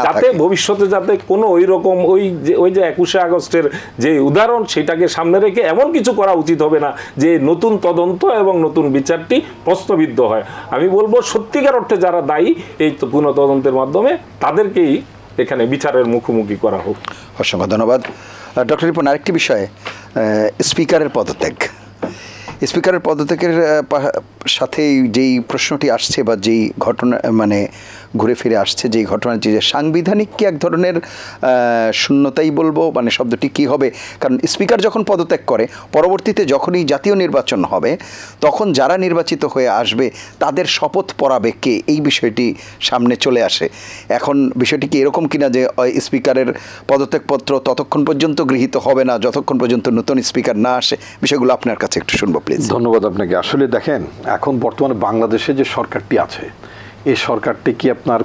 যাতে ভবিষ্যতে যাতে কোনো ওই রকম ওই যে 21শে আগস্টের যে উদাহরণ সেটাকে সামনে রেখে এমন কিছু করা উচিত হবে না যে নতুন তদন্ত এবং নতুন বিচারটি প্রশ্নবিদ্ধ হয়। আমি বলবো সত্যিকার অর্থে যারা দায়ী এই পুনঃতদন্তের মাধ্যমে তাদেরকেই এখানে বিচারের মুখোমুখি করা হোক। অসংখ্য ধন্যবাদ ডক্টর রিপন। আরেকটি বিষয়ে স্পিকারের পদত্যাগ, স্পিকারের পদত্যাগের সাথেই যেই প্রশ্নটি আসছে বা যেই ঘটনা মানে ঘুরে ফিরে আসছে যেই ঘটনাটি, যে সাংবিধানিক কি এক ধরনের শূন্যতাই বলবো, মানে শব্দটি কি হবে, কারণ স্পিকার যখন পদত্যাগ করে পরবর্তীতে যখনই জাতীয় নির্বাচন হবে তখন যারা নির্বাচিত হয়ে আসবে তাদের শপথ পড়াবে কে, এই বিষয়টি সামনে চলে আসে। এখন বিষয়টি কি এরকম কিনা যে স্পিকারের পদত্যাগপত্র ততক্ষণ পর্যন্ত গৃহীত হবে না যতক্ষণ পর্যন্ত নতুন স্পিকার না আসে? বিষয়গুলো আপনার কাছে একটু শুনবো প্লিজ। ধন্যবাদ আপনাকে। আসলে দেখেন, এখন বর্তমানে বাংলাদেশে যে সরকারটি আছে, এই সরকারটি কি আপনার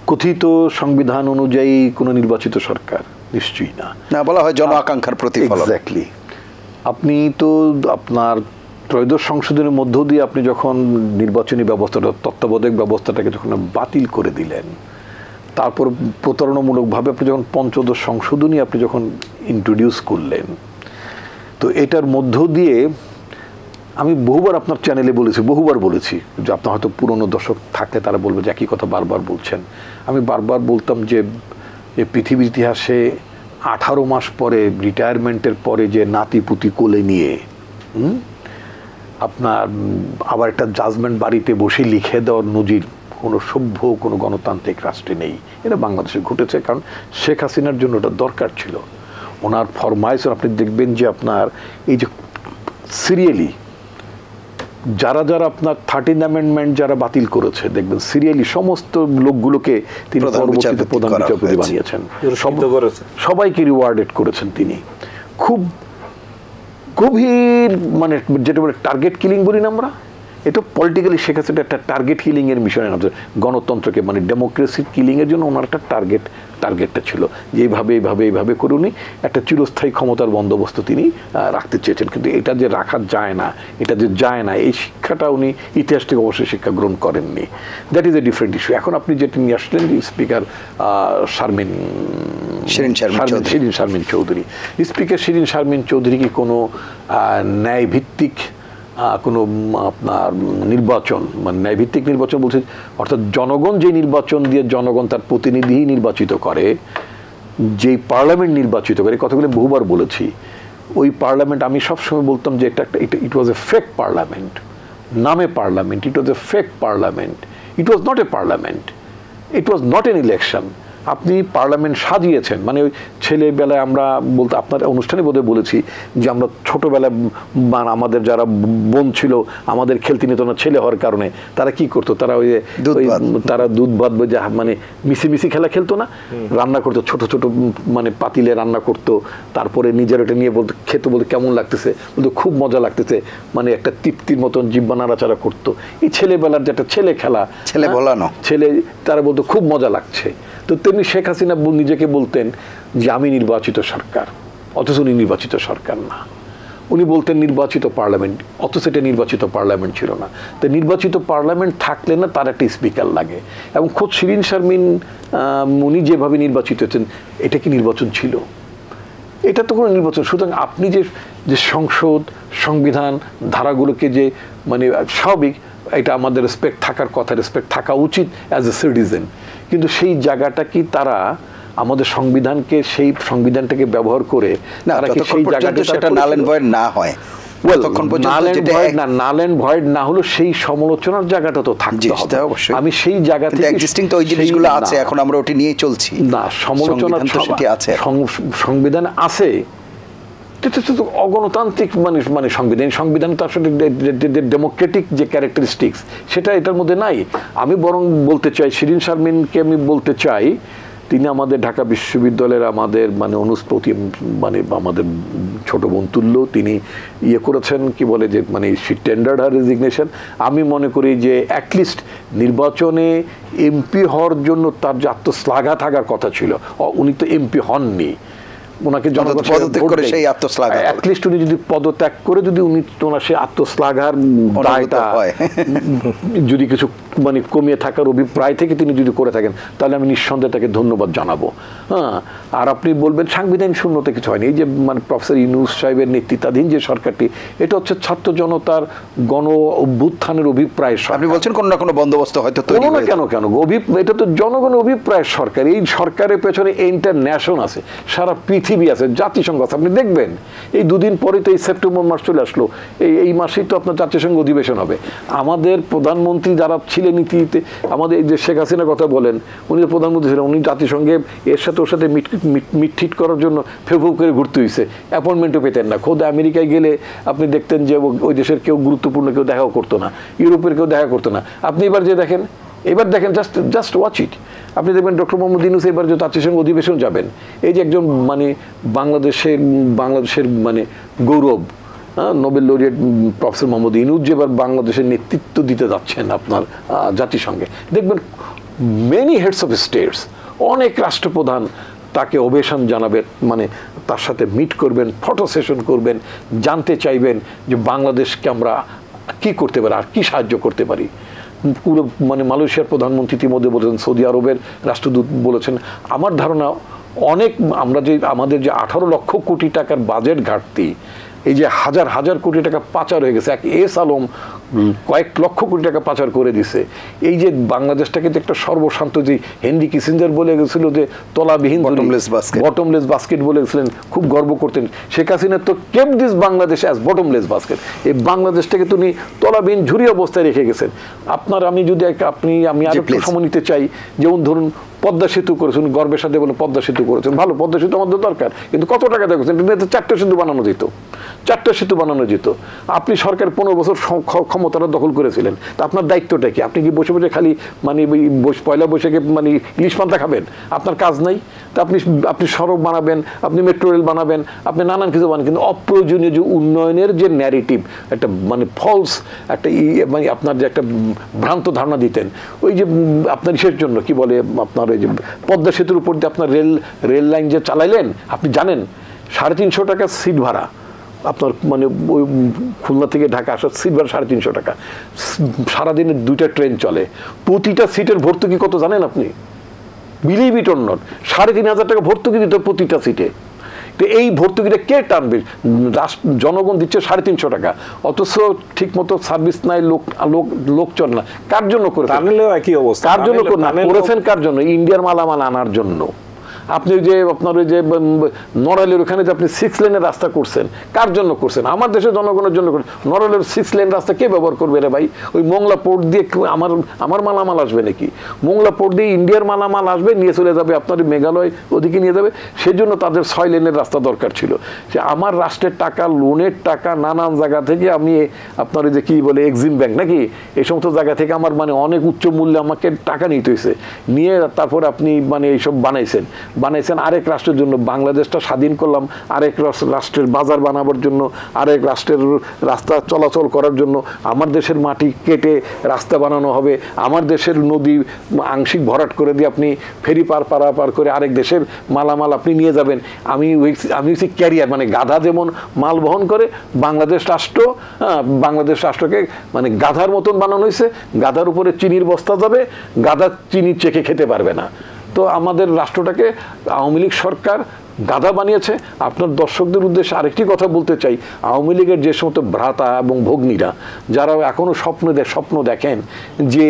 কথিত সংবিধান অনুযায়ী কোনো নির্বাচিত সরকার? নিশ্চয়ই না। না, বলা হয় জন আকাঙ্ক্ষার প্রতিফলন। এক্স্যাক্টলি। আপনি তো আপনার ত্রয়োদশ সংশোধনের মধ্য দিয়ে আপনি যখন নির্বাচনী ব্যবস্থাটা, তত্ত্বাবধায়ক ব্যবস্থাটাকে যখন বাতিল করে দিলেন, তারপর প্রতারণামূলকভাবে আপনি যখন পঞ্চদশ সংশোধনী আপনি যখন ইন্ট্রোডিউস করলেন, তো এটার মধ্য দিয়ে আমি বহুবার আপনার চ্যানেলে বলেছি, বহুবার বলেছি, যে আপনার হয়তো পুরনো দর্শক থাকলে তারা বলবে যে একই কথা বারবার বলছেন। আমি বারবার বলতাম যে পৃথিবীর ইতিহাসে 18 মাস পরে, রিটায়ারমেন্টের পরে যে নাতিপুতি কোলে নিয়ে আপনার আবার একটা জাজমেন্ট বাড়িতে বসে লিখে দেওয়ার নজির কোনো সভ্য কোনো গণতান্ত্রিক রাষ্ট্রে নেই। এটা বাংলাদেশে ঘটেছে, কারণ শেখ হাসিনার জন্য ওটা দরকার ছিল। ওনার ফরমাইশ আপনি দেখবেন যে আপনার এই যে সিরিয়ালি যারা যারা আপনার 13 অ্যামেন্ডমেন্ট যারা বাতিল করেছে, দেখবেন সিরিয়ালি সমস্ত লোকগুলোকে তিনি পরবর্তীতে প্রধান বিচারপতি বানিয়েছেন, সবাইকে রিওয়ার্ডেড করেছেন তিনি। খুব গভীর, মানে যেটা বলে টার্গেট কিলিং বলি না আমরা, এটা পলিটিক্যালি শেখ হাসিনা একটা টার্গেট কিলিং এর বিষয় না, গণতন্ত্রকে মানে ডেমোক্রেসির কিলিং এর জন্য ওনার একটা টার্গেটটা ছিল যে এইভাবে করে উনি একটা চিরস্থায়ী ক্ষমতার বন্দোবস্ত তিনি রাখতে চেয়েছেন। কিন্তু এটা যে রাখা যায় না, এই শিক্ষাটা উনি ইতিহাস থেকে অবশ্যই শিক্ষা গ্রহণ করেননি। That is a different issue. এখন আপনি যেটা নিয়ে আসলেন যে স্পিকার শিরিন শারমিন চৌধুরী, স্পিকার শিরিন শারমিন চৌধুরী কি কোনো ন্যায়ভিত্তিক কোনো আপনার নির্বাচন, মানে ন্যায়ভিত্তিক নির্বাচন বলছে, অর্থাৎ জনগণ যে নির্বাচন দিয়ে জনগণ তার প্রতিনিধি নির্বাচিত করে, যেই পার্লামেন্ট নির্বাচিত করে, কথাগুলো বহুবার বলেছি, ওই পার্লামেন্ট আমি সবসময় বলতাম যে ইট ওয়াজ এ ফেক পার্লামেন্ট, নামে parliament, it was A fake parliament, it was not a parliament, it was not an election. আপনি পার্লামেন্ট সাজিয়েছেন, মানে ওই ছেলেবেলায় আমরা বলতে, আপনার অনুষ্ঠানে বোধহয় বলেছি যে আমরা ছোটোবেলায় আমাদের যারা বোন ছিল আমাদের খেলতে নিত না ছেলে হওয়ার কারণে, তারা কি করতো, তারা তারা দুধ ভাত মানে মিশি খেলা খেলতো না, রান্না করতো ছোট ছোট মানে পাতিলে রান্না করতো, তারপরে নিজের ওটা নিয়ে বলতো, খেতে বলতো কেমন লাগতেছে, বলতো খুব মজা লাগতেছে, মানে একটা তৃপ্তির মতন জিব্বা নাড়াচাড়া করতো। এই ছেলেবেলার যেটা ছেলে খেলা, তারা বলতো খুব মজা লাগছে। তো তেমনি শেখ হাসিনা নিজেকে বলতেন যে আমি নির্বাচিত সরকার, অথচ উনি নির্বাচিত সরকার না। উনি বলতেন নির্বাচিত পার্লামেন্ট, অথচ এটা নির্বাচিত পার্লামেন্ট ছিল না। তো নির্বাচিত পার্লামেন্ট থাকলে না তার একটা স্পিকার লাগে, এবং খোদ শিরিন শারমিন উনি যেভাবে নির্বাচিত হচ্ছেন, এটা কি নির্বাচন ছিল? এটা তো কোনো নির্বাচন। সুতরাং আপনি যে সংসদ, সংবিধান ধারাগুলোকে যে মানে স্বাভাবিক, এটা আমাদের রেসপেক্ট থাকার কথা, রেসপেক্ট থাকা উচিত অ্যাজ এ সিটিজেন, কিন্তু সেই জায়গাটা কি তারা আমাদের সংবিধানকে, সেই সংবিধানটাকে ব্যবহার করে তারা কি সেই জায়গাটা নাল এন্ড ভয়েড না হয়, নাল এন্ড ভয়েড না হলো সেই সমালোচনার জায়গাটা তো থাকতে হবে। আমি সেই জায়গা থেকে এক্সিস্টিং তো ওই জিনিসগুলো আছে, এখন আমরা ওটি নিয়েই চলছি না। সমালোচনা সেটি আছে, সংবিধান আছে, অগণতান্ত্রিক মানে সংবিধান তো আসলে ডেমোক্রেটিক যে ক্যারেক্টারিস্টিক্স সেটা এটার মধ্যে নাই। আমি বরং বলতে চাই, শিরিন শারমিনকে আমি বলতে চাই, তিনি আমাদের ঢাকা বিশ্ববিদ্যালয়ের আমাদের মানে অনুস্পতি, মানে আমাদের ছোট বোন তুল্য, তিনি করেছেন কি বলে যে মানে শি টেন্ডার্ড হার রেজিগনেশন। আমি মনে করি যে অ্যাটলিস্ট নির্বাচনে এমপি হওয়ার জন্য তার যে আত্মশ্লাঘা থাকার কথা ছিল, উনি তো এমপি হননি, ওনাকে অ্যাটলিস্ট উনি যদি পদত্যাগ করে যদি উনি ওনার সেই আত্মশ্লাঘার দায়টা যদি কিছু মানে কমিয়ে থাকার অভিপ্রায় থেকে তিনি যদি করে থাকেন, তাহলে আমি নিঃসন্দেহে তাকে ধন্যবাদ জানাবো। হ্যাঁ, আর আপনি বলবেন সাংবিধানিক শূন্যতা কিছু হয়নি। এই যে মানে প্রফেসর ইউনূস সাহেবের নেতৃত্বাধীন যে সরকারটি, এটা হচ্ছে ছাত্র জনতার গণ অভ্যুত্থানের অভিপ্রায়। আপনি বলছেন কোনো না কোনো বন্দোবস্ত হয়তো কোনো না, কেন এটা তো জনগণের অভিপ্রায় সরকার। এই সরকারের পেছনে ইন্টারন্যাশনাল আছে, সারা পৃথিবী পৃথিবী আছে, জাতিসংঘ আছে। আপনি দেখবেন এই দুদিন পরে তো এই সেপ্টেম্বর মাস চলে আসলো, এই মাসেই তো আপনার জাতিসংঘ অধিবেশন হবে। আমাদের প্রধানমন্ত্রী যারা ছিলেন নীতিতে, আমাদের এই যে শেখ হাসিনার কথা বলেন, উনি প্রধানমন্ত্রী ছিলেন, উনি জাতিসংঘে এর সাথে ওর সাথে মিটঠিট করার জন্য ফেউ করে ঘুরতে হয়েছে, অ্যাপয়েন্টমেন্টও পেতেন না। খোদ আমেরিকায় গেলে আপনি দেখতেন যে ওই দেশের কেউ গুরুত্বপূর্ণ কেউ দেখাও করতো না, ইউরোপের কেউ দেখা করতো না। আপনি এবার যে দেখেন, জাস্ট ওয়াচ ইট, আপনি দেখবেন ডক্টর মোহাম্মদ ইউনূস এবার যে জাতিসংঘ অধিবেশন যাবেন, এই যে একজন মানে বাংলাদেশের মানে গৌরব, Nobel laureate professor Mohammad Yunus যে এবার বাংলাদেশের নেতৃত্ব দিতে যাচ্ছেন আপনার জাতিসংঘে, দেখবেন মেনি হেডস অফ স্টেটস, অনেক রাষ্ট্রপ্রধান তাকে ওভেশন জানাবেন, মানে তার সাথে মিট করবেন, ফটো সেশন করবেন, জানতে চাইবেন যে বাংলাদেশকে আমরা কি করতে পারি, আর কি সাহায্য করতে পারি। পুরো মানে মালয়েশিয়ার প্রধানমন্ত্রী ইতিমধ্যে বলেছেন, সৌদি আরবের রাষ্ট্রদূত বলেছেন। আমার ধারণা অনেক আমাদের যে 18 লক্ষ কোটি টাকার বাজেট ঘাটতি, এই যে হাজার হাজার কোটি টাকা পাচার হয়ে গেছে, এক এস আলম কয়েক লক্ষ কোটি টাকা পাচার করে দিছে। এই যে বাংলাদেশটাকে যে একটা সর্বশান্ত, যে হেনরি কিসিঞ্জার বলে গেছিল যে তলাবিহীন বটমলেস বাস্কেট বলে গেছিলেন, খুব গর্ব করতেন। শেখ হাসিনা তো kept this Bangladesh as bottomless basket, এই বাংলাদেশটাকে তিনি তলাবিহীন ঝুরি অবস্থায় রেখে গেছেন। আমি আরো একটু সময় নিতে চাই, যেমন ধরুন পদ্মা সেতু করেছেন, গর্বের সাথে বলে পদ্মা সেতু করেছেন, ভালো, পদ্মা সেতু আমাদের দরকার, কিন্তু কত টাকা দেখেছেন? 4টা সেতু বানানো যেত। আপনি সরকার 15 বছর ক্ষমতাটা দখল করেছিলেন, তা আপনার দায়িত্বটা কি? আপনি কি বসে বসে খালি মানে পয়লা বৈশাখে মানে ইলিশ পান্তা খাবেন? আপনার কাজ নাই? তা আপনি সড়ক বানাবেন, আপনি মেট্রো রেল বানাবেন, আপনি নানান কিছু বানাবেন, কিন্তু অপ্রয়োজনীয় যে উন্নয়নের যে ন্যারেটিভ, একটা মানে ফলস একটা মানে আপনার যে একটা ভ্রান্ত ধারণা দিতেন, ওই যে আপনার ইসের জন্য কি বলে আপনার ওই যে পদ্মা সেতুর উপর দিয়ে আপনার রেল লাইন যে চালাইলেন, আপনি জানেন 350 টাকা সিট ভাড়া আপনার, মানে ওই খুলনা থেকে ঢাকা আসার সিট ভাড়া 350 টাকা, সারাদিনে 2টা ট্রেন চলে, প্রতিটা সিটের ভর্তুকি কত জানেন আপনি? বিলিভ ইট অর নট, 3,500 টাকা ভর্তুকি দিতে প্রতিটা সিটে। তো এই ভর্তুকিটা কে টানবে? জনগণ দিচ্ছে 350 টাকা, অথচ ঠিক মতো সার্ভিস নাই, লোক চলে না। কার জন্য করেছেন? একই অবস্থা। কার জন্য করেছেন? কার জন্য? ইন্ডিয়ার মালামাল আনার জন্য। আপনি যে আপনার ওই যে নড়াইলের ওখানে যে আপনি 6 লেনের রাস্তা করছেন, কার জন্য করছেন? আমার দেশের জনগণের জন্য করছেন। নড়াইলের 6 লেন রাস্তা কে ব্যবহার করবে রে ভাই? ওই মোংলা পোর্ট দিয়ে আমার মালামাল আসবে নাকি? মোংলা পোর্ট দিয়ে ইন্ডিয়ার মালামাল আসবে, নিয়ে চলে যাবে আপনার মেঘালয়, ওদিকে নিয়ে যাবে। সেজন্য তাদের 6 লেনের রাস্তা দরকার ছিল। যে আমার রাষ্ট্রের টাকা, লোনের টাকা নানান জায়গা থেকে আমি আপনার ওই যে কি বলে এক্সিম ব্যাংক নাকি, এই সমস্ত জায়গা থেকে আমার মানে অনেক উচ্চ মূল্যে আমাকে টাকা নিতে হয়েছে, নিয়ে তারপর আপনি মানে এইসব বানাইছেন আরেক রাষ্ট্রের জন্য। বাংলাদেশটা স্বাধীন করলাম আরেক রাষ্ট্রের বাজার বানাবার জন্য, আরেক রাষ্ট্রের রাস্তা চলাচল করার জন্য। আমার দেশের মাটি কেটে রাস্তা বানানো হবে, আমার দেশের নদী আংশিক ভরাট করে দিয়ে আপনি ফেরি পারাপার করে আরেক দেশের মালামাল আপনি নিয়ে যাবেন। আমি হচ্ছি ক্যারিয়ার, মানে গাধা যেমন মাল বহন করে, বাংলাদেশ রাষ্ট্রকে মানে গাধার মতন বানানো হয়েছে। গাধার উপরে চিনির বস্তা যাবে, গাধা চিনি চেখে খেতে পারবে না। তো আমাদের রাষ্ট্রটাকে আওয়ামী লীগ সরকার গাধা বানিয়েছে। আপনার দর্শকদের উদ্দেশ্যে আরেকটি কথা বলতে চাই, আওয়ামী লীগের যে সমস্ত ভ্রাতা এবং ভগ্নীরা যারা এখনও স্বপ্ন দেখেন যে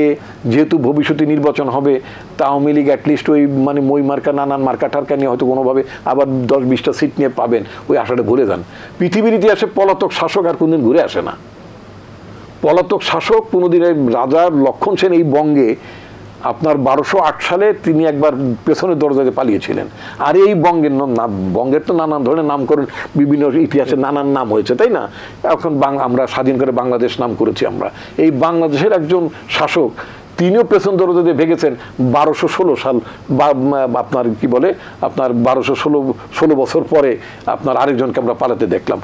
যেহেতু ভবিষ্যতে নির্বাচন হবে, তা আওয়ামী লীগ অ্যাটলিস্ট ওই মানে মই মার্কা নানান মার্কা টার্কা নিয়ে হয়তো কোনোভাবে আবার 10-20টা সিট নিয়ে পাবেন, ওই আশাটা ভুলে যান। পৃথিবীর ইতিহাসে পলাতক শাসক আর কোনদিন ঘুরে আসে না। পলাতক শাসক কোনোদিনের রাজা লক্ষণ সেন এই বঙ্গে আপনার 1208 সালে তিনি একবার পেছনের দরজাতে পালিয়েছিলেন। আর এই বঙ্গের তো নানান ধরনের নামকরণ, বিভিন্ন ইতিহাসে নানান নাম হয়েছে, তাই না? এখন আমরা স্বাধীন করে বাংলাদেশ নাম করেছি আমরা। এই বাংলাদেশের একজন শাসক তিনিও পেছন দরজাতে ভেঙেছেন 1216 সাল, আপনার কি বলে আপনার 1216 বছর পরে আপনার আরেকজনকে আমরা পালাতে দেখলাম।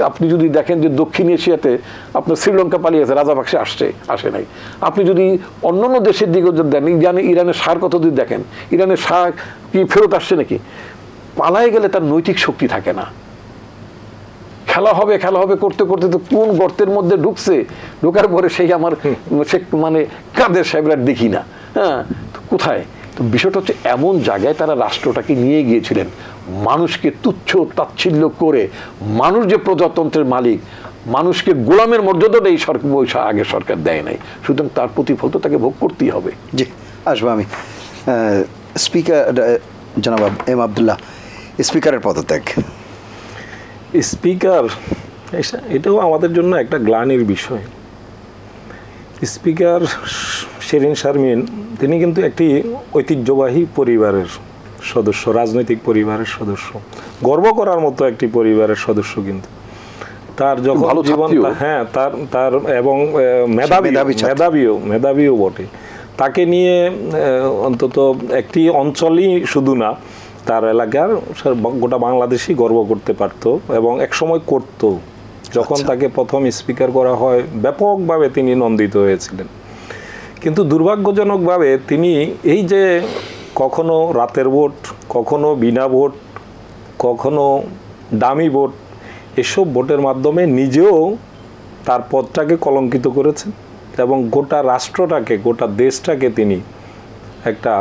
আপনি যদি দেখেন যে দক্ষিণ এশিয়াতে আপনার শ্রীলঙ্কা পালিয়েছে, রাজাপাকসে আসে নাই। আপনি যদি অন্যান্য দেশের দিকে দেন, ইরানের শাহর কথা যদি দেখেন, ইরানের শাহ কি ফেরত আসছে নাকি? পালায় গেলে তার নৈতিক শক্তি থাকে না। খেলা হবে করতে করতে তো কোন গর্তের মধ্যে ঢোকার পরে সেই মানে কাদের সাহেবরা দেখি না। হ্যাঁ, কোথায়? তো বিষয়টা হচ্ছে এমন জায়গায় তারা রাষ্ট্রটাকে নিয়ে গিয়েছিলেন, মানুষকে তুচ্ছ তাচ্ছিল্য করে। মানুষ যে প্রজাতন্ত্রের মালিক, মানুষকে গোলামের মর্যাদাটা এই আগের সরকার দেয় নাই, সুতরাং তার প্রতিফল তো তাকে ভোগ করতেই হবে। জি, আসবো আমি। স্পিকার জনাব এম আবদুল্লাহ, স্পিকারের পদত্যাগ, স্পিকার এটাও আমাদের জন্য একটা গ্লানির বিষয়। স্পিকার শিরীন শারমিন তিনি কিন্তু একটি ঐতিহ্যবাহী পরিবারের সদস্য, রাজনৈতিক পরিবারের সদস্য, গর্ব করার মতো একটি পরিবারের সদস্য। কিন্তু তার যখন জীবন, হ্যাঁ তার এবং মেধাবীও বটে। তাকে নিয়ে অন্তত একটি অঞ্চলই শুধু না, তার এলাকার গোটা বাংলাদেশই গর্ব করতে পারত এবং একসময় করত। যখন তাকে প্রথম স্পিকার করা হয় ব্যাপকভাবে তিনি নন্দিত হয়েছিলেন। কিন্তু দুর্ভাগ্যজনকভাবে তিনি এই যে কখনো রাতের ভোট, কখনো বিনা ভোট, কখনো দামি ভোট, এসব ভোটের মাধ্যমে নিজেও তার পদটাকে কলঙ্কিত করেছেন এবং গোটা রাষ্ট্রটাকে, গোটা দেশটাকে তিনি একটা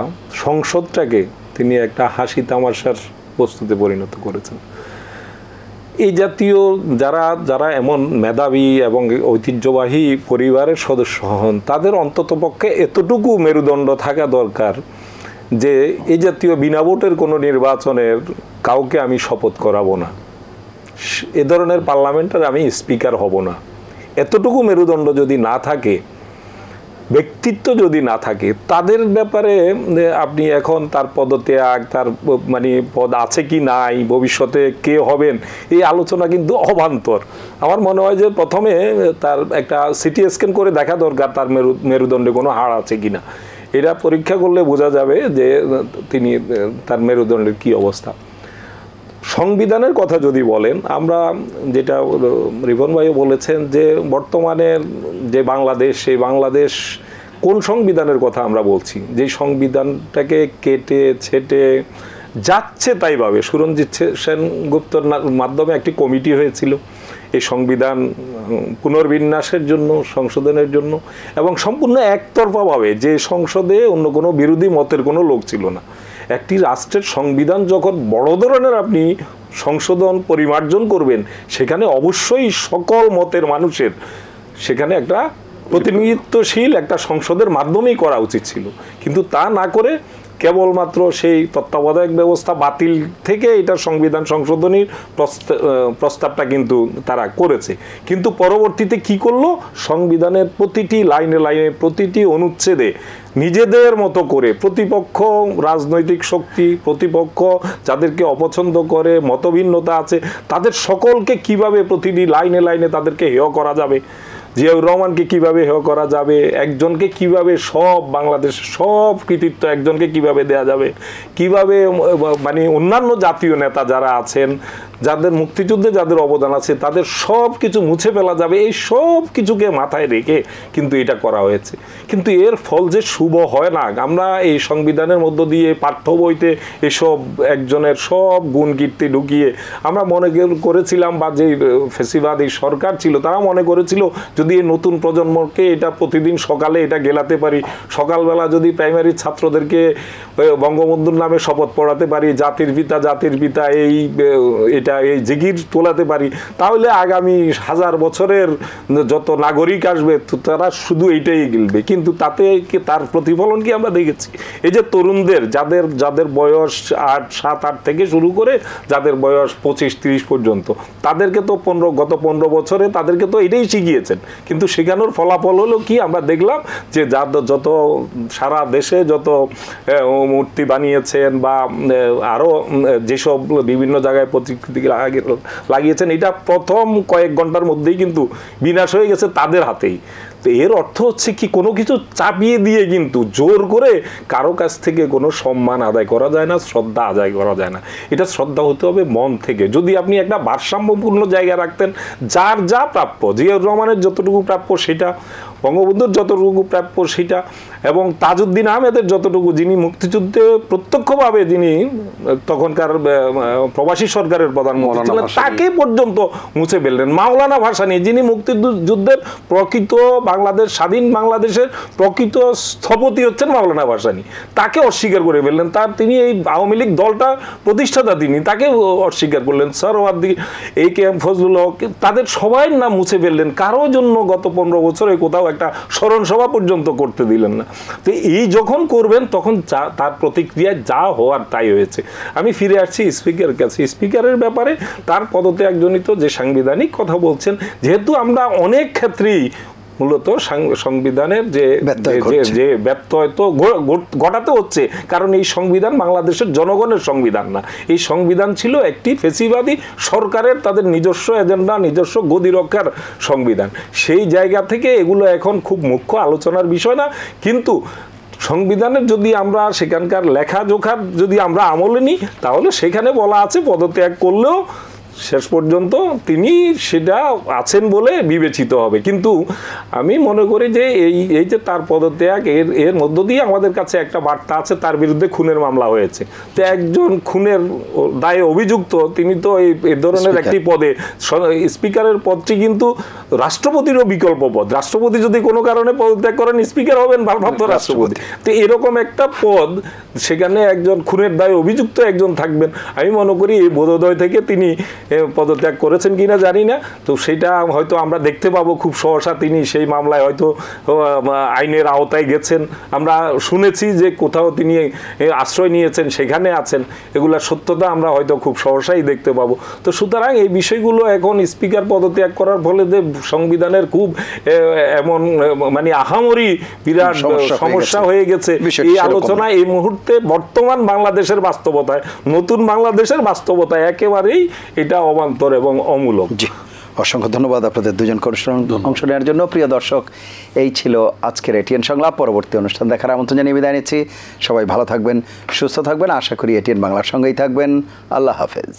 সংসদটাকে তিনি একটা হাসি তামাশার বস্তুতে পরিণত করেছেন। এই জাতীয় যারা এমন মেধাবী এবং ঐতিহ্যবাহী পরিবারের সদস্য হন, তাদের অন্ততপক্ষে এতটুকু মেরুদণ্ড থাকা দরকার যে এই জাতীয় বিনা ভোটের কোনো নির্বাচনের কাউকে আমি শপথ করাবো না, এ ধরনের পার্লামেন্টের আমি স্পিকার হব না। এতটুকু মেরুদণ্ড যদি না থাকে, ব্যক্তিত্ব যদি না থাকে, তাদের ব্যাপারে আপনি এখন তার পদত্যাগ, তার মানে পদ আছে কি নাই, ভবিষ্যতে কে হবেন, এই আলোচনা কিন্তু অবান্তর। আমার মনে হয় যে প্রথমে তার একটা সিটি স্ক্যান করে দেখা দরকার তার মেরুদণ্ডে কোনো হাড় আছে কিনা। এটা পরীক্ষা করলে বোঝা যাবে যে তিনি তার মেরুদণ্ডের কি অবস্থা। সংবিধানের কথা যদি বলেন, আমরা যেটা রিপন ভাইও বলেছেন যে বর্তমানে যে বাংলাদেশ, সেই বাংলাদেশ কোন সংবিধানের কথা আমরা বলছি? যে সংবিধানটাকে কেটে ছেটে যাচ্ছে তাইভাবে সুরঞ্জিত সেনগুপ্তর মাধ্যমে একটি কমিটি হয়েছিল এই সংবিধান পুনর্বিন্যাসের জন্য, সংশোধনের জন্য, এবং সম্পূর্ণ একতরফাভাবে, যে সংসদে অন্য কোনো বিরোধী মতের কোনো লোক ছিল না। একটি রাষ্ট্রের সংবিধান যখন বড় ধরনের আপনি সংশোধন পরিমার্জন করবেন, সেখানে অবশ্যই সকল মতের মানুষের সেখানে একটা প্রতিনিধিত্বশীল একটা সংসদের মাধ্যমেই করা উচিত ছিল। কিন্তু তা না করে কেবলমাত্র সেই তত্ত্বাবধায়ক ব্যবস্থা বাতিল থেকে এটা সংবিধান সংশোধনীর প্রস্তাবটা কিন্তু তারা করেছে। কিন্তু পরবর্তীতে কি করলো? সংবিধানের প্রতিটি লাইনে লাইনে, প্রতিটি অনুচ্ছেদে নিজেদের মতো করে প্রতিপক্ষ, রাজনৈতিক শক্তি, প্রতিপক্ষ যাদেরকে অপছন্দ করে, মতভিন্নতা আছে, তাদের সকলকে কিভাবে প্রতিটি লাইনে লাইনে তাদেরকে হেয় করা যাবে, জিয়াউর রহমানকে কিভাবে হেয় করা যাবে, একজনকে কিভাবে সব বাংলাদেশের সব কৃতিত্ব একজনকে কিভাবে দেয়া যাবে, কিভাবে মানে অন্যান্য জাতীয় নেতা যারা আছেন, যাদের মুক্তিযুদ্ধে যাদের অবদান আছে, তাদের সব কিছু মুছে ফেলা যাবে, এই সব কিছুকে মাথায় রেখে কিন্তু এটা করা হয়েছে। কিন্তু এর ফল যে শুভ হয় না, আমরা এই সংবিধানের মধ্য দিয়ে পাঠ্য বইতে এসব একজনের সব গুণ কীর্তি ঢুকিয়ে আমরা মনে করেছিলাম, বা যে ফ্যাসিবাদী সরকার ছিল তারা মনে করেছিল যদি এই নতুন প্রজন্মকে এটা প্রতিদিন সকালে এটা গেলাতে পারি, সকালবেলা যদি প্রাইমারি ছাত্রদেরকে বঙ্গবন্ধুর নামে শপথ পড়াতে পারি, জাতির পিতা এই জিগির তোলাতে পারি, তাহলে আগামী 1000 বছরের যত নাগরিক আসবে তারা শুধু এইটাই গিলবে। কিন্তু তাতে তার প্রতিফলন কি আমরা দেখেছি? এই যে তরুণদের যাদের বয়স 7-8 থেকে শুরু করে যাদের বয়স 25-30 পর্যন্ত, তাদেরকে তো গত 15 বছরে তাদেরকে তো এটাই শিখিয়েছেন। কিন্তু শেখানোর ফলাফল হলো কি? আমরা দেখলাম যে যত সারা দেশে যত মূর্তি বানিয়েছেন বা আরও যেসব বিভিন্ন জায়গায় প্রতিকৃতি লাগিয়েছেন, এটা প্রথম কয়েক ঘন্টার মধ্যেই কিন্তু বিনাশ হয়ে গেছে তাদের হাতেই। তো এর অর্থ হচ্ছে কি, কোনো কিছু চাপিয়ে দিয়ে কিন্তু জোর করে কারো কাছ থেকে কোনো সম্মান আদায় করা যায় না, শ্রদ্ধা আদায় করা যায় না। এটা শ্রদ্ধা হতে হবে মন থেকে। যদি আপনি একটা ভারসাম্যপূর্ণ জায়গায় রাখতেন, যার যা প্রাপ্য, জিয়াউর রহমানের যতটুকু প্রাপ্য সেটা, বঙ্গবন্ধুর যতটুকু প্রাপ্য সেটা, এবং তাজউদ্দিন আহমেদের যতটুকু, যিনি মুক্তিযুদ্ধে প্রত্যক্ষভাবে যিনি তখনকার প্রবাসী সরকারের প্রধানমন্ত্রী ছিলেন, তাকে পর্যন্ত মুছে ফেললেন। মাওলানা ভাসানী, যিনি মুক্তিযুদ্ধের প্রকৃত বাংলাদেশ, স্বাধীন বাংলাদেশের প্রকৃত স্থপতি হচ্ছেন মাওলানা ভাসানী, তাকে অস্বীকার করে ফেললেন। তিনি এই আওয়ামী লীগ দলটা প্রতিষ্ঠাতা, তিনি তাকে অস্বীকার করলেন। সরওয়ার্দী, AK ফজলুল হক, তাদের সবাই নাম মুছে ফেললেন। কারোর জন্য গত 15 বছরে কোথাও একটা স্মরণ সভা পর্যন্ত করতে দিলেন না। তো এই যখন করবেন তখন তার প্রতিক্রিয়ায় যা হওয়ার তাই হয়েছে। আমি ফিরে আসছি স্পিকারের কাছে। স্পিকারের ব্যাপারে তার পদত্যাগজনিত যে সাংবিধানিক কথা বলছেন, যেহেতু আমরা অনেক ক্ষেত্রেই মূলত সংবিধানের যে ব্যত্যয় তো ঘটাতে হচ্ছে, কারণ এই সংবিধান বাংলাদেশের জনগণের সংবিধান না। এই সংবিধান ছিল একটি ফেসিবাদী সরকারের তাদের নিজস্ব এজেন্ডা, নিজস্ব গদি রক্ষার সংবিধান। সেই জায়গা থেকে এগুলো এখন খুব মুখ্য আলোচনার বিষয় না। কিন্তু সংবিধানের যদি আমরা সেখানকার লেখাজোখার যদি আমরা আমলে নিই, তাহলে সেখানে বলা আছে পদত্যাগ করলেও শেষ পর্যন্ত তিনি সেটা আছেন বলে বিবেচিত হবে। কিন্তু আমি মনে করি যে এই যে তার পদত্যাগ, এর মধ্য দিয়ে আমাদের কাছে একটা বার্তা আছে, তার বিরুদ্ধে খুনের মামলা হয়েছে। তো একজন খুনের দায়ে অভিযুক্ত তিনি তো এই ধরনের একটি পদে, স্পিকারের পদটি কিন্তু রাষ্ট্রপতিরও বিকল্প পদ। রাষ্ট্রপতি যদি কোনো কারণে পদত্যাগ করেন, স্পিকার হবেন ভারপ্রাপ্ত রাষ্ট্রপতি। তো এরকম একটা পদ, সেখানে একজন খুনের দায়ে অভিযুক্ত একজন থাকবেন। আমি মনে করি এই বোধোদয় থেকে তিনি পদত্যাগ করেছেন কিনা জানি না, তো সেটা হয়তো আমরা দেখতে পাবো খুব সহসা। তিনি সেই মামলায় হয়তো আইনের আওতায় গেছেন, আমরা শুনেছি যে কোথাও তিনি আশ্রয় নিয়েছেন, সেখানে আছেন। এগুলার সত্যতা আমরা হয়তো খুব সহসাই দেখতে পাবো। তো সুতরাং এই বিষয়গুলো এখন স্পিকার পদত্যাগ করার ফলে যে সংবিধানের খুব এমন মানে আহামরি বিরাট সমস্যা হয়ে গেছে, এই আলোচনা এই মুহূর্তে বর্তমান বাংলাদেশের বাস্তবতায়, নতুন বাংলাদেশের বাস্তবতায় একেবারেই এটা অবান্তর এবং অমূলক। জি, অসংখ্য ধন্যবাদ আপনাদের দুজনকে অংশ নেওয়ার জন্য। প্রিয় দর্শক, এই ছিল আজকের এটিএন সংলাপ। পরবর্তী অনুষ্ঠান দেখার আমন্ত্রণ জানিয়ে বিদায় নিচ্ছি। সবাই ভালো থাকবেন, সুস্থ থাকবেন। আশা করি এটিএন বাংলার সঙ্গেই থাকবেন। আল্লাহ হাফেজ।